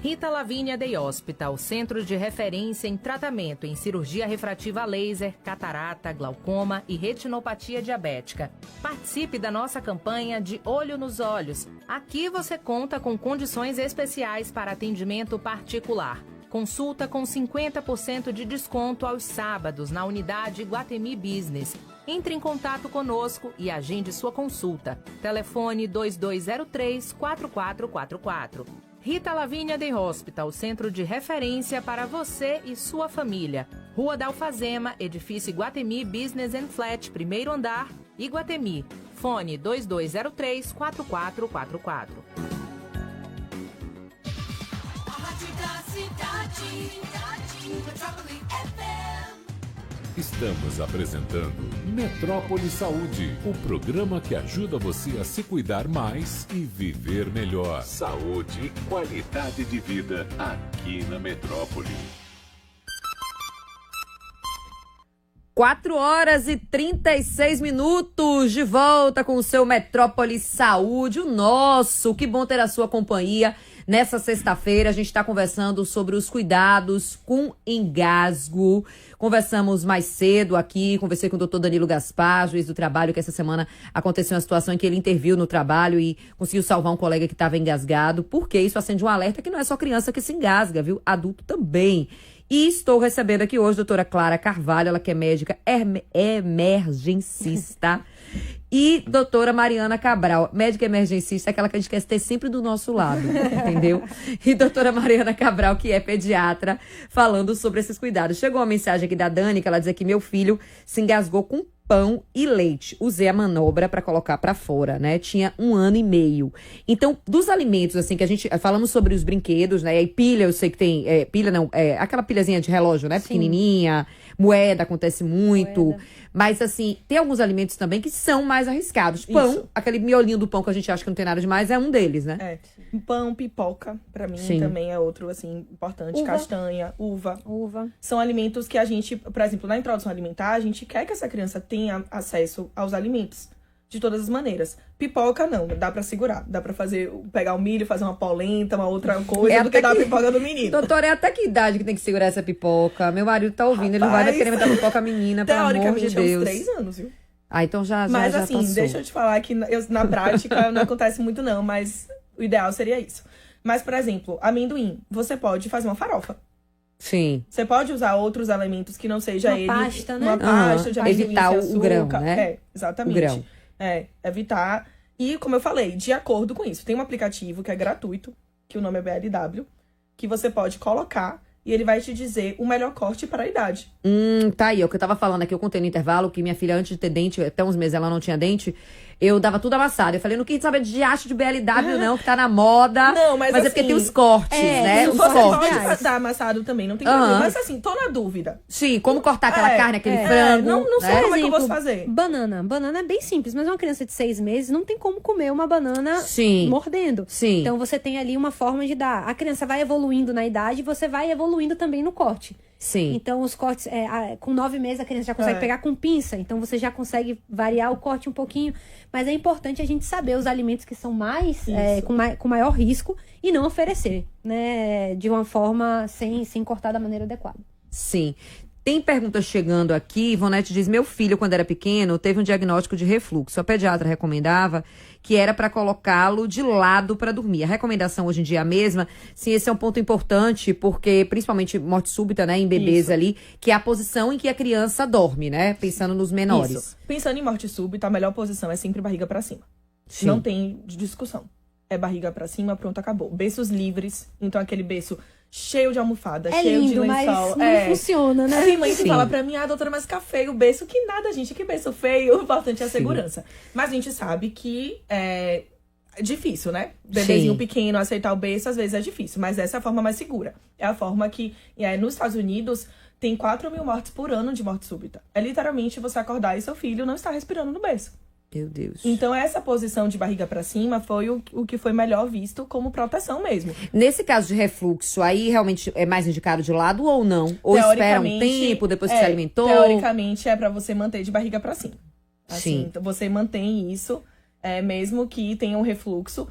Rita Lavínia Day Hospital, centro de referência em tratamento em cirurgia refrativa laser, catarata, glaucoma e retinopatia diabética. Participe da nossa campanha de Olho nos Olhos. Aqui você conta com condições especiais para atendimento particular. Consulta com 50% de desconto aos sábados na unidade Iguatemi Business. Entre em contato conosco e agende sua consulta. Telefone 2203-4444. Rita Lavínia Day Hospital, centro de referência para você e sua família. Rua da Alfazema, edifício Iguatemi Business and Flat, primeiro andar, Iguatemi. Fone 2203-4444. Estamos apresentando Metrópole Saúde, o programa que ajuda você a se cuidar mais e viver melhor. Saúde e qualidade de vida aqui na Metrópole. 4h36, de volta com o seu Metrópole Saúde, o nosso. Que bom ter a sua companhia. Nessa sexta-feira, a gente está conversando sobre os cuidados com engasgo. Conversamos mais cedo aqui, conversei com o doutor Danilo Gaspar, juiz do trabalho, que essa semana aconteceu uma situação em que ele interviu no trabalho e conseguiu salvar um colega que estava engasgado, porque isso acende um alerta que não é só criança que se engasga, viu? Adulto também. E estou recebendo aqui hoje a doutora Clara Carvalho, ela que é médica emergencista, e doutora Mariana Cabral, médica emergencista, aquela que a gente quer ter sempre do nosso lado, entendeu? E doutora Mariana Cabral, que é pediatra, falando sobre esses cuidados. Chegou uma mensagem aqui da Dani, que ela diz que meu filho se engasgou com pão e leite. Usei a manobra para colocar para fora, né? Tinha 1 ano e meio. Então, dos alimentos, assim, que a gente... Falamos sobre os brinquedos, né? E pilha, eu sei que tem... pilha não, aquela pilhazinha de relógio, né? Sim. Pequenininha. Moeda, acontece muito. Moeda. Mas, assim, tem alguns alimentos também que são mais arriscados. Pão, aquele miolinho do pão que a gente acha que não tem nada demais, é um deles, né? Pão, pipoca, pra mim também é outro, assim, importante. Castanha, uva. São alimentos que a gente, por exemplo, na introdução alimentar, a gente quer que essa criança tenha acesso aos alimentos. De todas as maneiras. Pipoca, não. Dá pra segurar. Dá pra pegar o milho, fazer uma polenta, uma outra coisa, do que dar a pipoca do menino. Doutora, é até que idade que tem que segurar essa pipoca? Meu marido tá ouvindo, ele não vai querer meter a pipoca menina, pelo amor de Deus. Teoricamente, é uns 3 anos, viu? Então já Mas já assim, passou. Deixa eu te falar que na prática não acontece muito não, mas o ideal seria isso. Mas, por exemplo, amendoim. Você pode fazer uma farofa. Sim. Você pode usar outros elementos que não seja ele. Pasta, né? Uma pasta de amendoim, evitar açúcar, o grão, né? Exatamente. O grão. Evitar. E, como eu falei, de acordo com isso, tem um aplicativo que é gratuito, que o nome é BLW, que você pode colocar e ele vai te dizer o melhor corte para a idade. Tá aí, é o que eu tava falando aqui, eu contei no intervalo que minha filha, antes de ter dente, até uns meses ela não tinha dente, eu dava tudo amassado. Eu falei, não quis saber de haste de BLW não, que tá na moda. Não, mas assim, é porque tem os cortes, né? Os você cortes. pode dar amassado também, não tem problema. Mas assim, tô na dúvida. Sim, como cortar aquela carne, aquele frango. Não sei como é que eu vou fazer. Banana. Banana é bem simples, mas uma criança de 6 meses não tem como comer uma banana mordendo. Sim. Então você tem ali uma forma de dar. A criança vai evoluindo na idade e você vai evoluindo também no corte. Sim. Então os cortes, com 9 meses a criança já consegue pegar com pinça, então você já consegue variar o corte um pouquinho. Mas é importante a gente saber os alimentos que são com maior risco e não oferecer, né? De uma forma sem cortar da maneira adequada. Sim. Tem perguntas chegando aqui. Ivonete diz, meu filho, quando era pequeno, teve um diagnóstico de refluxo. A pediatra recomendava que era para colocá-lo de lado para dormir. A recomendação hoje em dia é a mesma. Sim, esse é um ponto importante, porque principalmente morte súbita, né, em bebês ali, que é a posição em que a criança dorme, né? Pensando nos menores. Isso. Pensando em morte súbita, a melhor posição é sempre barriga para cima. Sim. Não tem discussão. É barriga para cima, pronto, acabou. Berços livres, então aquele berço cheio de almofada, cheio lindo, de lençol. Mas não funciona, né? Tem mãe que fala pra mim, doutora, mas fica feio o berço. Que nada, gente, que berço feio. O importante é a segurança. Mas a gente sabe que é difícil, né? Bebezinho pequeno, aceitar o berço, às vezes é difícil. Mas essa é a forma mais segura. É a forma que, nos Estados Unidos, tem 4.000 mortes por ano de morte súbita. É literalmente você acordar e seu filho não está respirando no berço. Meu Deus. Então, essa posição de barriga pra cima foi o que foi melhor visto como proteção mesmo. Nesse caso de refluxo, aí realmente é mais indicado de lado ou não? Ou espera um tempo depois que se alimentou? Teoricamente, é pra você manter de barriga pra cima. Assim, Sim. Então, você mantém isso, mesmo que tenha um refluxo.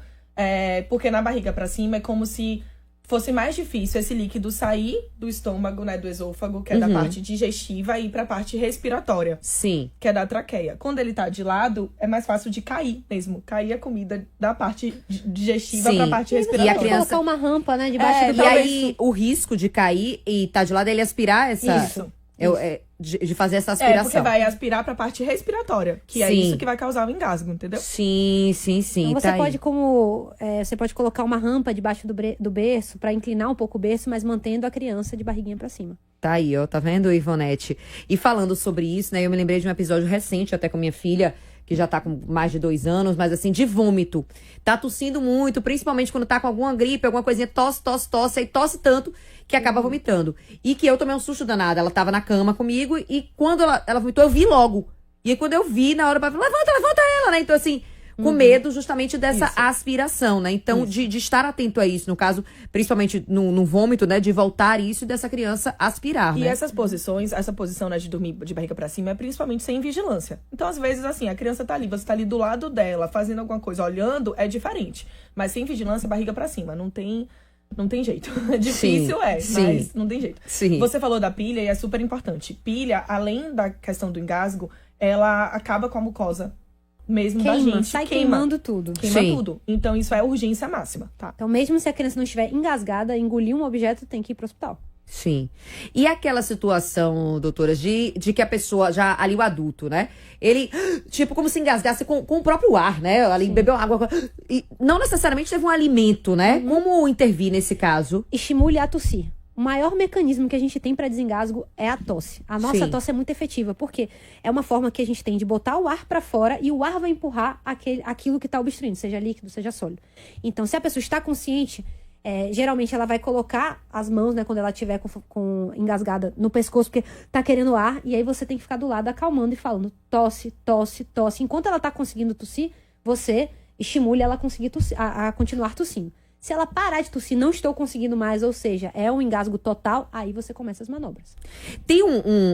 Porque na barriga pra cima é como se fosse mais difícil esse líquido sair do estômago, né, do esôfago, que é da parte digestiva, e ir pra parte respiratória. Sim. Que é da traqueia. Quando ele tá de lado, é mais fácil de cair mesmo. Cair a comida da parte digestiva pra parte respiratória. E a criança colocar uma rampa, né, debaixo do E aí, o risco de cair e tá de lado é ele aspirar essa... Isso. De fazer essa aspiração. Porque vai aspirar pra parte respiratória, que é isso que vai causar o engasgo, entendeu? Sim. Então você pode você pode colocar uma rampa debaixo do berço pra inclinar um pouco o berço, mas mantendo a criança de barriguinha pra cima. Tá aí, ó, tá vendo, Ivonete? E falando sobre isso, né, eu me lembrei de um episódio recente até com minha filha, que já tá com mais de 2 anos, mas assim, de vômito. Tá tossindo muito, principalmente quando tá com alguma gripe, alguma coisinha, tosse, aí tosse tanto que acaba vomitando. E que eu tomei um susto danado. Ela tava na cama comigo e quando ela vomitou, eu vi logo. E aí quando eu vi, na hora, eu falei, levanta ela, né? Então assim, com medo justamente dessa aspiração, né? Então, de estar atento a isso, no caso, principalmente no vômito, né? De voltar isso e dessa criança aspirar, e né? essa posição, né, de dormir de barriga pra cima é principalmente sem vigilância. Então, às vezes, assim, a criança tá ali, você tá ali do lado dela, fazendo alguma coisa, olhando, é diferente. Mas sem vigilância, barriga pra cima. Não tem jeito. Difícil mas não tem jeito. Sim. Você falou da pilha e é super importante. Pilha, além da questão do engasgo, ela acaba com a mucosa mesmo da gente. Sai queimando tudo. Queima tudo. Então, isso é urgência máxima, tá? Então, mesmo se a criança não estiver engasgada, engolir um objeto, tem que ir pro hospital. Sim. E aquela situação, doutoras, de que a pessoa, já ali o adulto, né? Ele, tipo, como se engasgasse com o próprio ar, né? Ali bebeu água. E não necessariamente teve um alimento, né? Como intervir nesse caso? Estimule a tossir. o maior mecanismo que a gente tem para desengasgo é a tosse. A nossa tosse é muito efetiva, porque é uma forma que a gente tem de botar o ar para fora e o ar vai empurrar aquilo que está obstruindo, seja líquido, seja sólido. Então, se a pessoa está consciente, geralmente ela vai colocar as mãos, né, quando ela estiver com engasgada no pescoço, porque tá querendo ar, e aí você tem que ficar do lado acalmando e falando tosse, tosse, tosse. Enquanto ela tá conseguindo tossir, você estimule ela a conseguir a continuar tossindo. Se ela parar de tossir, não estou conseguindo mais, ou seja, é um engasgo total, aí você começa as manobras. Tem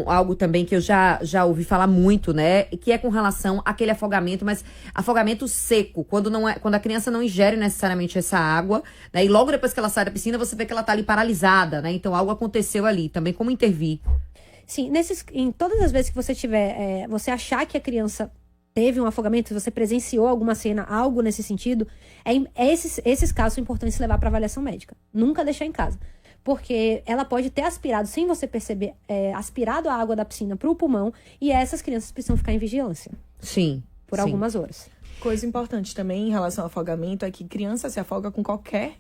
algo também que eu já ouvi falar muito, né? Que é com relação àquele afogamento, mas afogamento seco, quando a criança não ingere necessariamente essa água, né? E logo depois que ela sai da piscina, você vê que ela tá ali paralisada, né? Então algo aconteceu ali também. Como intervir? Sim, em todas as vezes que você tiver, você achar que a criança teve um afogamento, se você presenciou alguma cena, algo nesse sentido, esses casos são importantes levar para avaliação médica. Nunca deixar em casa. Porque ela pode ter aspirado, sem você perceber, aspirado a água da piscina para o pulmão, e essas crianças precisam ficar em vigilância. Sim. Por algumas horas. Coisa importante também em relação ao afogamento é que criança se afoga com qualquer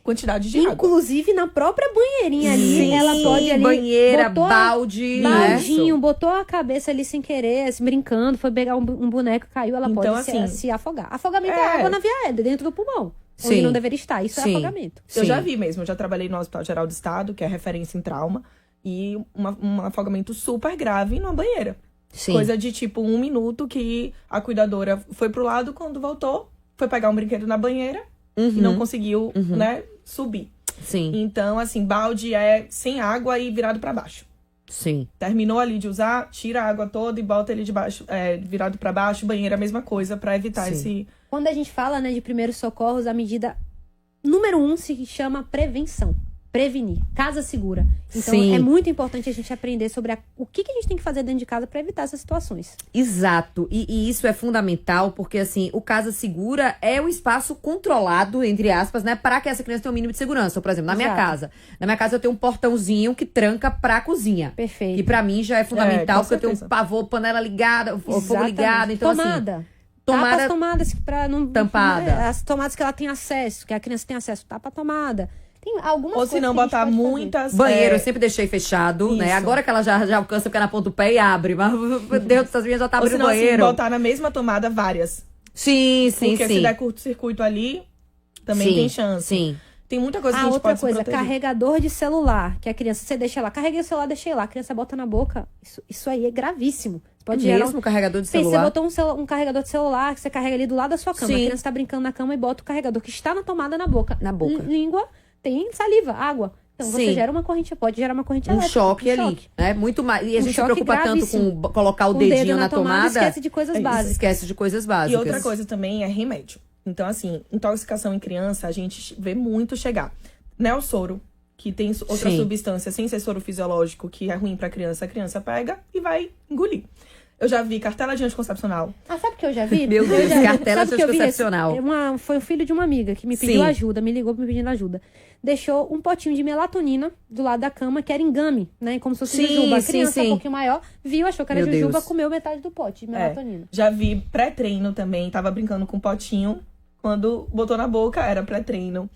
quantidade de água. Inclusive na própria banheirinha ali, Sim, ela pode ali... banheira, balde... Baldinho, botou a cabeça ali sem querer, brincando, foi pegar um boneco, caiu, ela então, pode assim, se afogar. Afogamento é água na via aérea, dentro do pulmão. Onde não deveria estar, isso é afogamento. Eu já vi mesmo, eu já trabalhei no Hospital Geral do Estado, que é referência em trauma, e um afogamento super grave numa banheira. Sim. Coisa de tipo 1 minuto que a cuidadora foi pro lado, quando voltou, foi pegar um brinquedo na banheira e não conseguiu, né, subir. Sim. Então, assim, balde é sem água e virado pra baixo. Sim. Terminou ali de usar, tira a água toda e bota ele de baixo, virado pra baixo. Banheiro é a mesma coisa pra evitar esse... Quando a gente fala, né, de primeiros socorros, a medida número 1 se chama prevenção. Prevenir. Casa segura. Então, é muito importante a gente aprender sobre o que a gente tem que fazer dentro de casa para evitar essas situações. Exato. E isso é fundamental, porque, assim, o casa segura é um espaço controlado, entre aspas, né, para que essa criança tenha um mínimo de segurança. Por exemplo, na minha casa. Na minha casa eu tenho um portãozinho que tranca pra cozinha. Perfeito. Que pra mim já é fundamental, porque eu tenho um pavor, panela ligada, fogo ligado. Então, tomada. Assim, tapa as tomadas pra não... Tampada. As tomadas que ela tem acesso, que a criança tem acesso. Tapa a tomada. Tem algumas Ou se não, botar muitas... Banheiro, eu sempre deixei fechado, né? Agora que ela já alcança, fica na ponta do pé e abre. Mas, meu Deus, essas minhas já tá abrindo o banheiro. Ou se botar na mesma tomada várias. Sim. Porque se der curto-circuito ali, também tem chance. Sim. Tem muita coisa que a gente pode se proteger. Carregador de celular, que a criança, você deixa lá. Carreguei o celular, deixei lá. A criança bota na boca. Isso aí é gravíssimo. Você pode mesmo carregador de celular? Você botou um carregador de celular que você carrega ali do lado da sua cama. Sim. A criança tá brincando na cama e bota o carregador que está na tomada na boca. Língua... Tem saliva, água. Então você gera uma corrente, pode gerar uma corrente elétrica. Choque ali, né? Muito mais. E a gente se preocupa tanto com colocar o dedinho na tomada. Esquece de coisas básicas. Esquece de coisas básicas. E outra coisa também é remédio. Então, assim, intoxicação em criança, a gente vê muito chegar. Neossoro, que tem outra substância sem ser soro fisiológico, que é ruim pra criança, a criança pega e vai engolir. Eu já vi cartela de anticoncepcional. Sabe o que eu já vi? Meu Deus, cartela de anticoncepcional. Foi o filho de uma amiga que me pediu ajuda, me ligou me pedindo ajuda. Deixou um potinho de melatonina do lado da cama, que era engame, né? Como se fosse jujuba. A criança um pouquinho maior, viu, achou que era jujuba, comeu metade do pote de melatonina. Já vi pré-treino também, tava brincando com um potinho. Quando botou na boca, era pré-treino.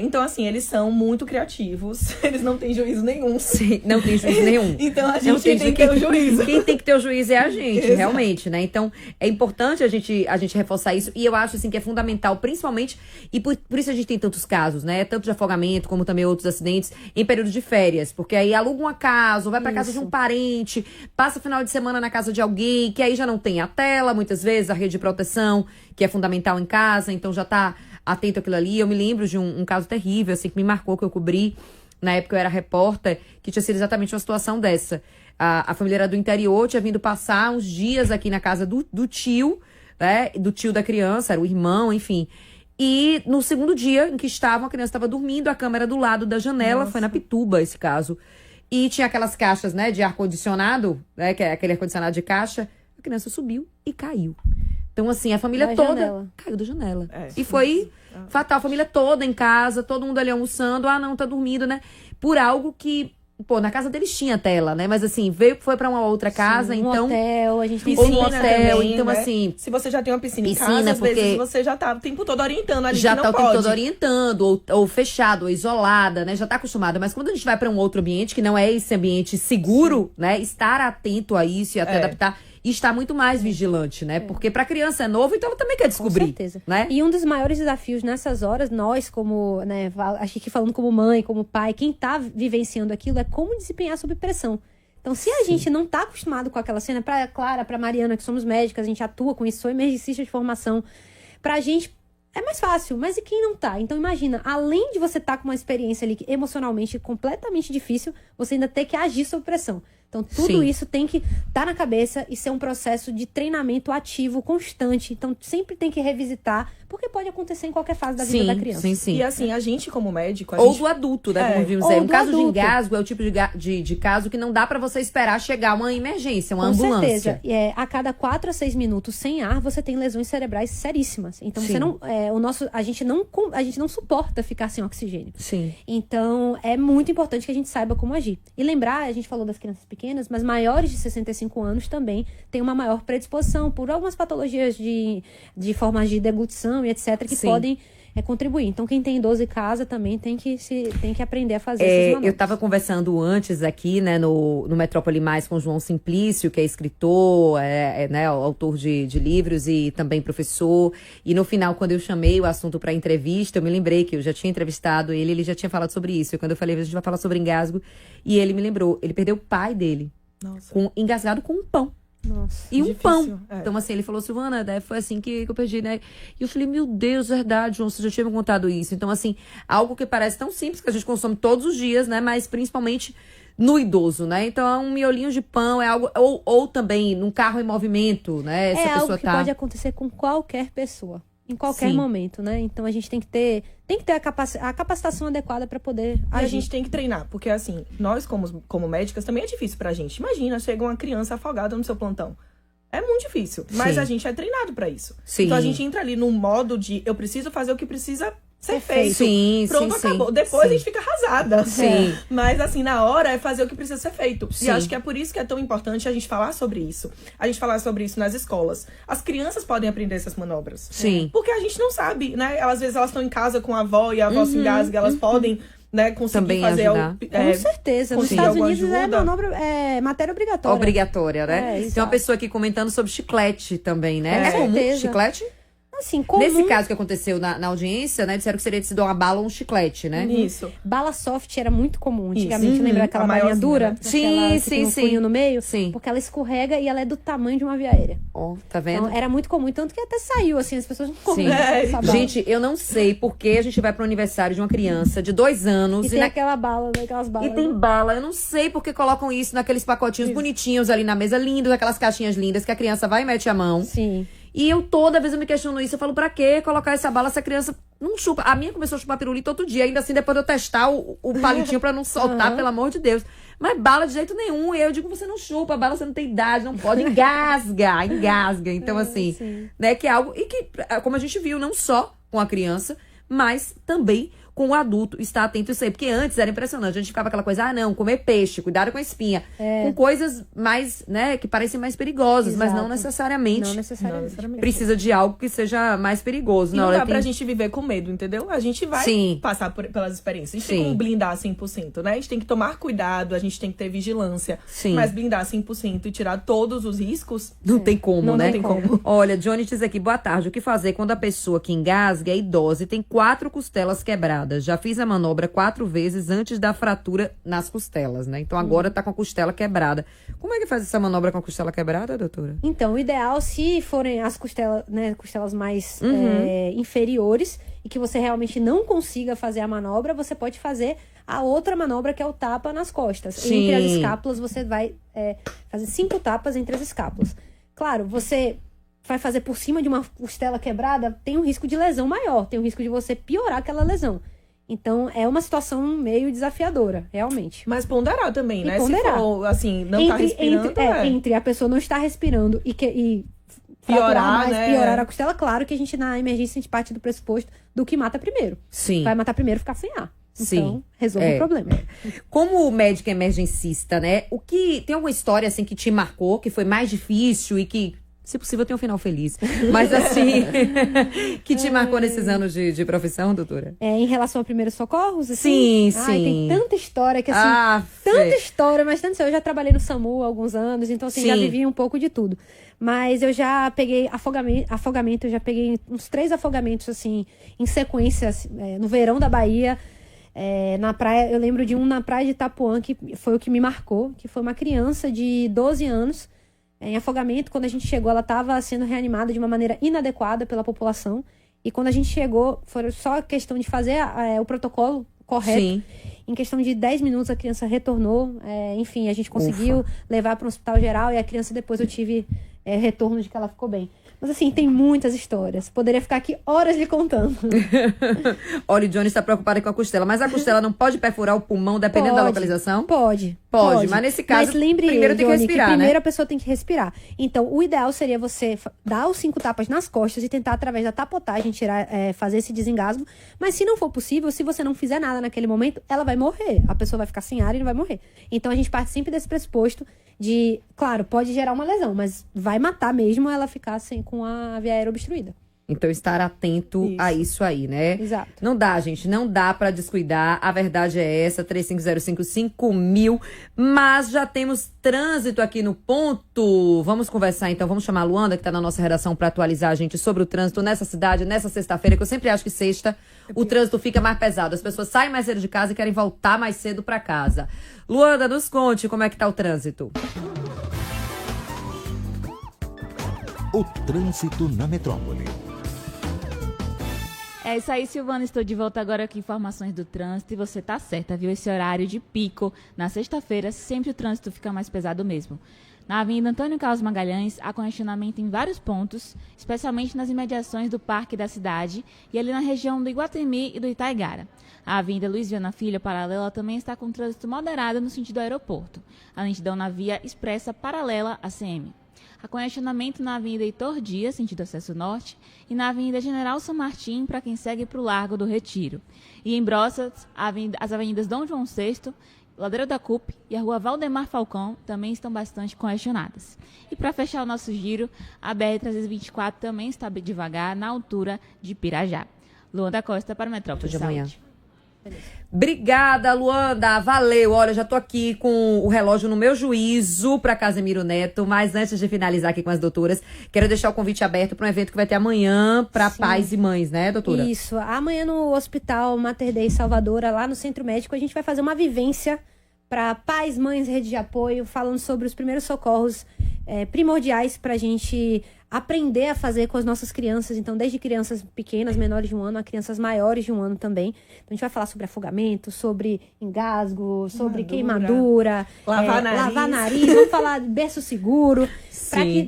Então, assim, eles são muito criativos. Eles não têm juízo nenhum. Sim, não tem juízo nenhum. Então, a gente tem que ter o juízo. Quem tem que ter o juízo é a gente, Exato. realmente, né? Então, é importante a gente reforçar isso. E eu acho, assim, que é fundamental, principalmente... E por isso a gente tem tantos casos, né? Tanto de afogamento, como também outros acidentes, em período de férias. Porque aí aluga uma casa, ou vai pra casa de um parente, passa o final de semana na casa de alguém, que aí já não tem a tela, muitas vezes, a rede de proteção, que é fundamental em casa. Então, já tá... atento àquilo ali. Eu me lembro de um caso terrível, assim, que me marcou, que eu cobri. Na época eu era repórter, que tinha sido exatamente uma situação dessa. A família era do interior, tinha vindo passar uns dias aqui na casa do tio, né? Do tio da criança, era o irmão, enfim. E no segundo dia em que estavam, a criança estava dormindo, a cama era do lado da janela, foi na Pituba esse caso. E tinha aquelas caixas, né, de ar-condicionado, né, que é aquele ar-condicionado de caixa. A criança subiu e caiu. Então, assim, a família toda caiu da janela. E foi fatal. A família toda em casa, todo mundo ali almoçando. Ah, não, tá dormindo, né? Por algo que Pô, na casa deles tinha tela, né? Mas assim, foi pra uma outra casa, Sim, então... hotel, a gente tem Ou no piscina hotel, também, então né? assim... Se você já tem uma piscina em Piscina, casa, às porque vezes você já tá o tempo todo orientando ali já que tá não o tempo pode. todo orientando, ou fechado, ou isolada, né? Já tá acostumada. Mas quando a gente vai pra um outro ambiente, que não é esse ambiente seguro, né? Estar atento a isso e até adaptar... E estar muito mais vigilante, né? Porque pra criança é novo, então ela também quer descobrir. Com certeza. Né? E um dos maiores desafios nessas horas, nós como, né, acho que falando como mãe, como pai, quem tá vivenciando aquilo é como desempenhar sob pressão. Então, se a gente não tá acostumado com aquela cena, pra Clara, pra Mariana, que somos médicas, a gente atua com isso, sou emergencista de formação, pra gente é mais fácil, mas e quem não tá? Então, imagina, além de você estar com uma experiência ali emocionalmente completamente difícil, você ainda ter que agir sob pressão. Então, tudo isso tem que estar na cabeça e ser um processo de treinamento ativo, constante. Então, sempre tem que revisitar, porque pode acontecer em qualquer fase da vida da criança. E assim, a gente como médico... Ou do adulto, né? Como vimos aí. Um caso de adulto. engasgo é o tipo de caso que não dá pra você esperar chegar uma emergência, uma ambulância. Com certeza. A cada 4 a 6 minutos sem ar, você tem lesões cerebrais seríssimas. Então, você não... a gente não suporta ficar sem oxigênio. Sim. Então, é muito importante que a gente saiba como agir. E lembrar, a gente falou das crianças pequenas, mas maiores de 65 anos também têm uma maior predisposição por algumas patologias de formas de deglutição e etc. que podem contribuir. Então, quem tem idoso em casa também tem que aprender a fazer essas manobras. Eu estava conversando antes aqui, né, no Metrópole Mais com o João Simplício, que é escritor, né, autor de livros e também professor. E no final, quando eu chamei o assunto para entrevista, eu me lembrei que eu já tinha entrevistado ele já tinha falado sobre isso. E quando eu falei, a gente vai falar sobre engasgo, e ele me lembrou, ele perdeu o pai dele, engasgado com um pão. Nossa, e um difícil, pão. Então, assim, ele falou, Silvana, foi assim que eu perdi, né? E eu falei, meu Deus, verdade, João, você já tinha me contado isso. Então, assim, algo que parece tão simples, que a gente consome todos os dias, né? Mas principalmente no idoso, né? Então, é um miolinho de pão, é algo... Ou também num carro em movimento, né? É algo que pode acontecer com qualquer pessoa. Em qualquer momento, né? Então, a gente tem que ter a capacitação adequada para poder agir. E a gente tem que treinar, porque assim, nós como médicas também é difícil pra gente. Imagina, chega uma criança afogada no seu plantão. É muito difícil, mas a gente é treinado pra isso. Então a gente entra ali num modo de eu preciso fazer o que precisa ser feito. Pronto, acabou. Depois a gente fica arrasada. Mas assim, na hora é fazer o que precisa ser feito. E acho que é por isso que é tão importante a gente falar sobre isso. A gente falar sobre isso nas escolas. As crianças podem aprender essas manobras. Porque a gente não sabe, né? Às vezes elas estão em casa com a avó e a avó se engasga, elas podem... né, conseguir também fazer com certeza. Nos Estados Unidos é manobra, matéria obrigatória. Obrigatória, né? Tem uma pessoa aqui comentando sobre chiclete também, né? É comum chiclete? Assim, comum. Nesse caso que aconteceu na audiência, né? Disseram que seria sido uma bala ou um chiclete, né? Isso. Bala soft era muito comum antigamente. Lembra aquela balinha dura? Sim, tem um furinho no meio? Sim. Porque ela escorrega e ela é do tamanho de uma via aérea. Tá vendo? Então, era muito comum. Tanto que até saiu, assim, as pessoas não comiam. Gente, eu não sei porque a gente vai pro aniversário de uma criança de 2 anos. E tem aquela bala, aquelas balas. E tem bala. Eu não sei porque colocam isso naqueles pacotinhos bonitinhos ali na mesa, lindos, aquelas caixinhas lindas que a criança vai e mete a mão. Sim. E eu toda vez eu me questiono isso. Eu falo, pra que colocar essa bala se a criança não chupa? A minha começou a chupar pirulito outro dia. Ainda assim, depois de eu testar o palitinho pra não soltar, pelo amor de Deus. Mas bala de jeito nenhum. E eu digo, você não chupa, bala você não tem idade, não pode. Engasga. Então, assim, né, que é algo... E que, como a gente viu, não só com a criança, mas também com o adulto, estar atento a isso aí. Porque antes era impressionante. A gente ficava aquela coisa, não, comer peixe, cuidado com a espinha. Com coisas mais, né, que parecem mais perigosas, mas não necessariamente. Não necessariamente. Precisa de algo que seja mais perigoso. E não dá pra gente viver com medo, entendeu? A gente vai passar pelas experiências. A gente tem como blindar 100%, né? A gente tem que tomar cuidado, a gente tem que ter vigilância. Mas blindar 100% e tirar todos os riscos... Não tem como, né? Não tem como. Olha, Johnny diz aqui, boa tarde. O que fazer quando a pessoa que engasga é idosa e tem 4 costelas quebradas? Já fiz a manobra 4 vezes antes da fratura nas costelas, né? Então agora tá com a costela quebrada. Como é que faz essa manobra com a costela quebrada, doutora? Então, o ideal, se forem as costelas, né, costelas mais inferiores e que você realmente não consiga fazer a manobra, você pode fazer a outra manobra, que é o tapa nas costas. Entre as escápulas, você vai fazer 5 tapas entre as escápulas. Claro, você vai fazer por cima de uma costela quebrada, tem um risco de lesão maior, tem um risco de você piorar aquela lesão. Então, é uma situação meio desafiadora, realmente. Mas ponderar também, né? Ponderar. Se for, assim, não tá respirando, entre a pessoa não estar respirando e piorar, né? Piorar a costela, claro que a gente, na emergência, a gente parte do pressuposto do que mata primeiro. Sim. Vai matar primeiro ficar sem ar. Então, resolva o problema. Como médica emergencista, né? Tem alguma história, assim, que te marcou, que foi mais difícil e que, se possível, tem um final feliz. Mas, assim, que te marcou nesses anos de profissão, doutora? Em relação a primeiros socorros? Assim? Sim. Tem tanta história que, assim, tanta história, mas tanto eu já trabalhei no SAMU há alguns anos, então, assim, já vivi um pouco de tudo. Mas eu já peguei afogamento, eu já peguei uns 3 afogamentos, assim, em sequência, no verão da Bahia. Na praia, eu lembro de um na praia de Itapuã, que foi o que me marcou, que foi uma criança de 12 anos, em afogamento. Quando a gente chegou, ela estava sendo reanimada de uma maneira inadequada pela população. E quando a gente chegou, foi só questão de fazer o protocolo correto. Sim. Em questão de 10 minutos, a criança retornou. Enfim, a gente conseguiu levar para um hospital geral e a criança, depois eu tive retorno de que ela ficou bem. Mas, assim, tem muitas histórias. Poderia ficar aqui horas lhe contando. Olha, o Johnny está preocupado com a costela. Mas a costela não pode perfurar o pulmão, dependendo da localização? Pode. Mas nesse caso, primeiro tem que respirar, né? Primeiro a pessoa tem que respirar. Então, o ideal seria você dar os 5 tapas nas costas e tentar, através da tapotagem, fazer esse desengasgo. Mas, se não for possível, se você não fizer nada naquele momento, ela vai morrer. A pessoa vai ficar sem ar e não vai morrer. Então, a gente parte sempre desse pressuposto de, claro, pode gerar uma lesão, mas vai matar mesmo ela ficar com a via aérea obstruída. Então, estar atento a isso aí, né? Exato. Não dá, gente. Não dá pra descuidar. A verdade é essa, 3505-5000. Mas já temos trânsito aqui no ponto. Vamos conversar, então. Vamos chamar a Luanda, que tá na nossa redação, pra atualizar a gente sobre o trânsito nessa cidade, nessa sexta-feira, que eu sempre acho que sexta o trânsito fica mais pesado. As pessoas saem mais cedo de casa e querem voltar mais cedo pra casa. Luanda, nos conte como é que tá o trânsito. O trânsito na metrópole. É isso aí, Silvana. Estou de volta agora com informações do trânsito. E você tá certa, viu? Esse horário de pico, na sexta-feira, sempre o trânsito fica mais pesado mesmo. Na Avenida Antônio Carlos Magalhães, há congestionamento em vários pontos, especialmente nas imediações do Parque da Cidade e ali na região do Iguatemi e do Itaigara. A Avenida Luiz Viana Filho, paralela, também está com trânsito moderado no sentido aeroporto. A lentidão na via expressa paralela à CM. Há congestionamento na Avenida Heitor Dias, sentido acesso norte, e na Avenida General São Martim, para quem segue para o Largo do Retiro. E em Brossas, as avenidas Dom João VI, Ladeira da CUP e a Rua Valdemar Falcão também estão bastante congestionadas. E para fechar o nosso giro, a BR-324 também está devagar na altura de Pirajá. Luanda Costa para Metrópole de Saúde. Obrigada, Luanda, valeu. Olha, já tô aqui com o relógio no meu juízo para Casemiro Neto, mas antes de finalizar aqui com as doutoras, quero deixar o convite aberto para um evento que vai ter amanhã para pais e mães, né, doutora? Isso, amanhã no Hospital Mater Dei Salvadora, lá no Centro Médico, a gente vai fazer uma vivência para pais, mães, rede de apoio, falando sobre os primeiros socorros primordiais para a gente aprender a fazer com as nossas crianças, então desde crianças pequenas, menores de 1 ano, a crianças maiores de 1 ano também. Então a gente vai falar sobre afogamento, sobre engasgo, sobre queimadura, lavar nariz, vamos falar de berço seguro,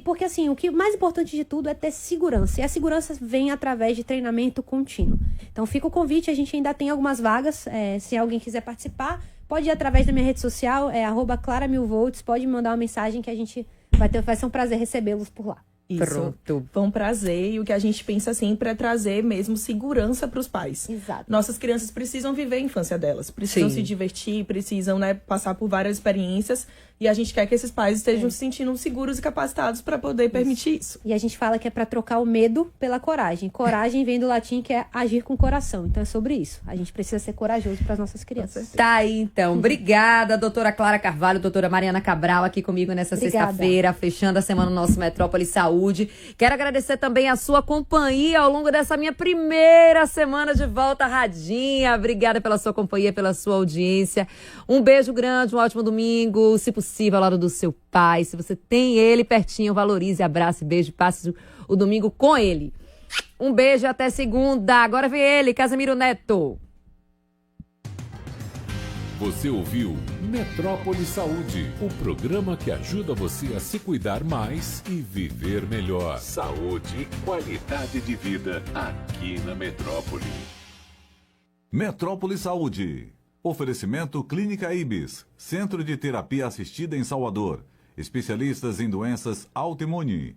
porque assim, o que mais importante de tudo é ter segurança, e a segurança vem através de treinamento contínuo. Então fica o convite, a gente ainda tem algumas vagas, se alguém quiser participar, pode ir através da minha rede social, @Clara1000volts, pode me mandar uma mensagem que a gente vai ser um prazer recebê-los por lá. Isso. Pronto. Foi um prazer, e o que a gente pensa sempre é trazer mesmo segurança para os pais. Exato. Nossas crianças precisam viver a infância delas, precisam se divertir, precisam, passar por várias experiências, e a gente quer que esses pais estejam se sentindo seguros e capacitados para poder permitir isso. E a gente fala que é para trocar o medo pela coragem. Coragem vem do latim, que é agir com o coração. Então é sobre isso. A gente precisa ser corajoso para as nossas crianças. Tá aí, então. Obrigada, doutora Clara Carvalho, doutora Mariana Cabral, aqui comigo nessa sexta-feira, fechando a semana no nosso Metrópole Saúde. Quero agradecer também a sua companhia ao longo dessa minha primeira semana de volta radinha. Obrigada pela sua companhia, pela sua audiência. Um beijo grande, um ótimo domingo. Se possível, ao lado do seu pai. Se você tem ele pertinho, valorize, abrace, beijo, passe o domingo com ele. Um beijo e até segunda. Agora vem ele, Casemiro Neto. Você ouviu Metrópole Saúde, o programa que ajuda você a se cuidar mais e viver melhor. Saúde e qualidade de vida aqui na Metrópole. Metrópole Saúde. Oferecimento Clínica Ibis, Centro de Terapia Assistida em Salvador. Especialistas em doenças autoimune.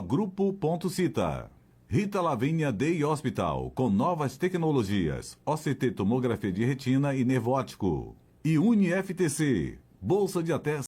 @grupo.cita. Rita Lavínia Day Hospital, com novas tecnologias, OCT tomografia de retina e nervo óptico. E UniFTC, bolsa de até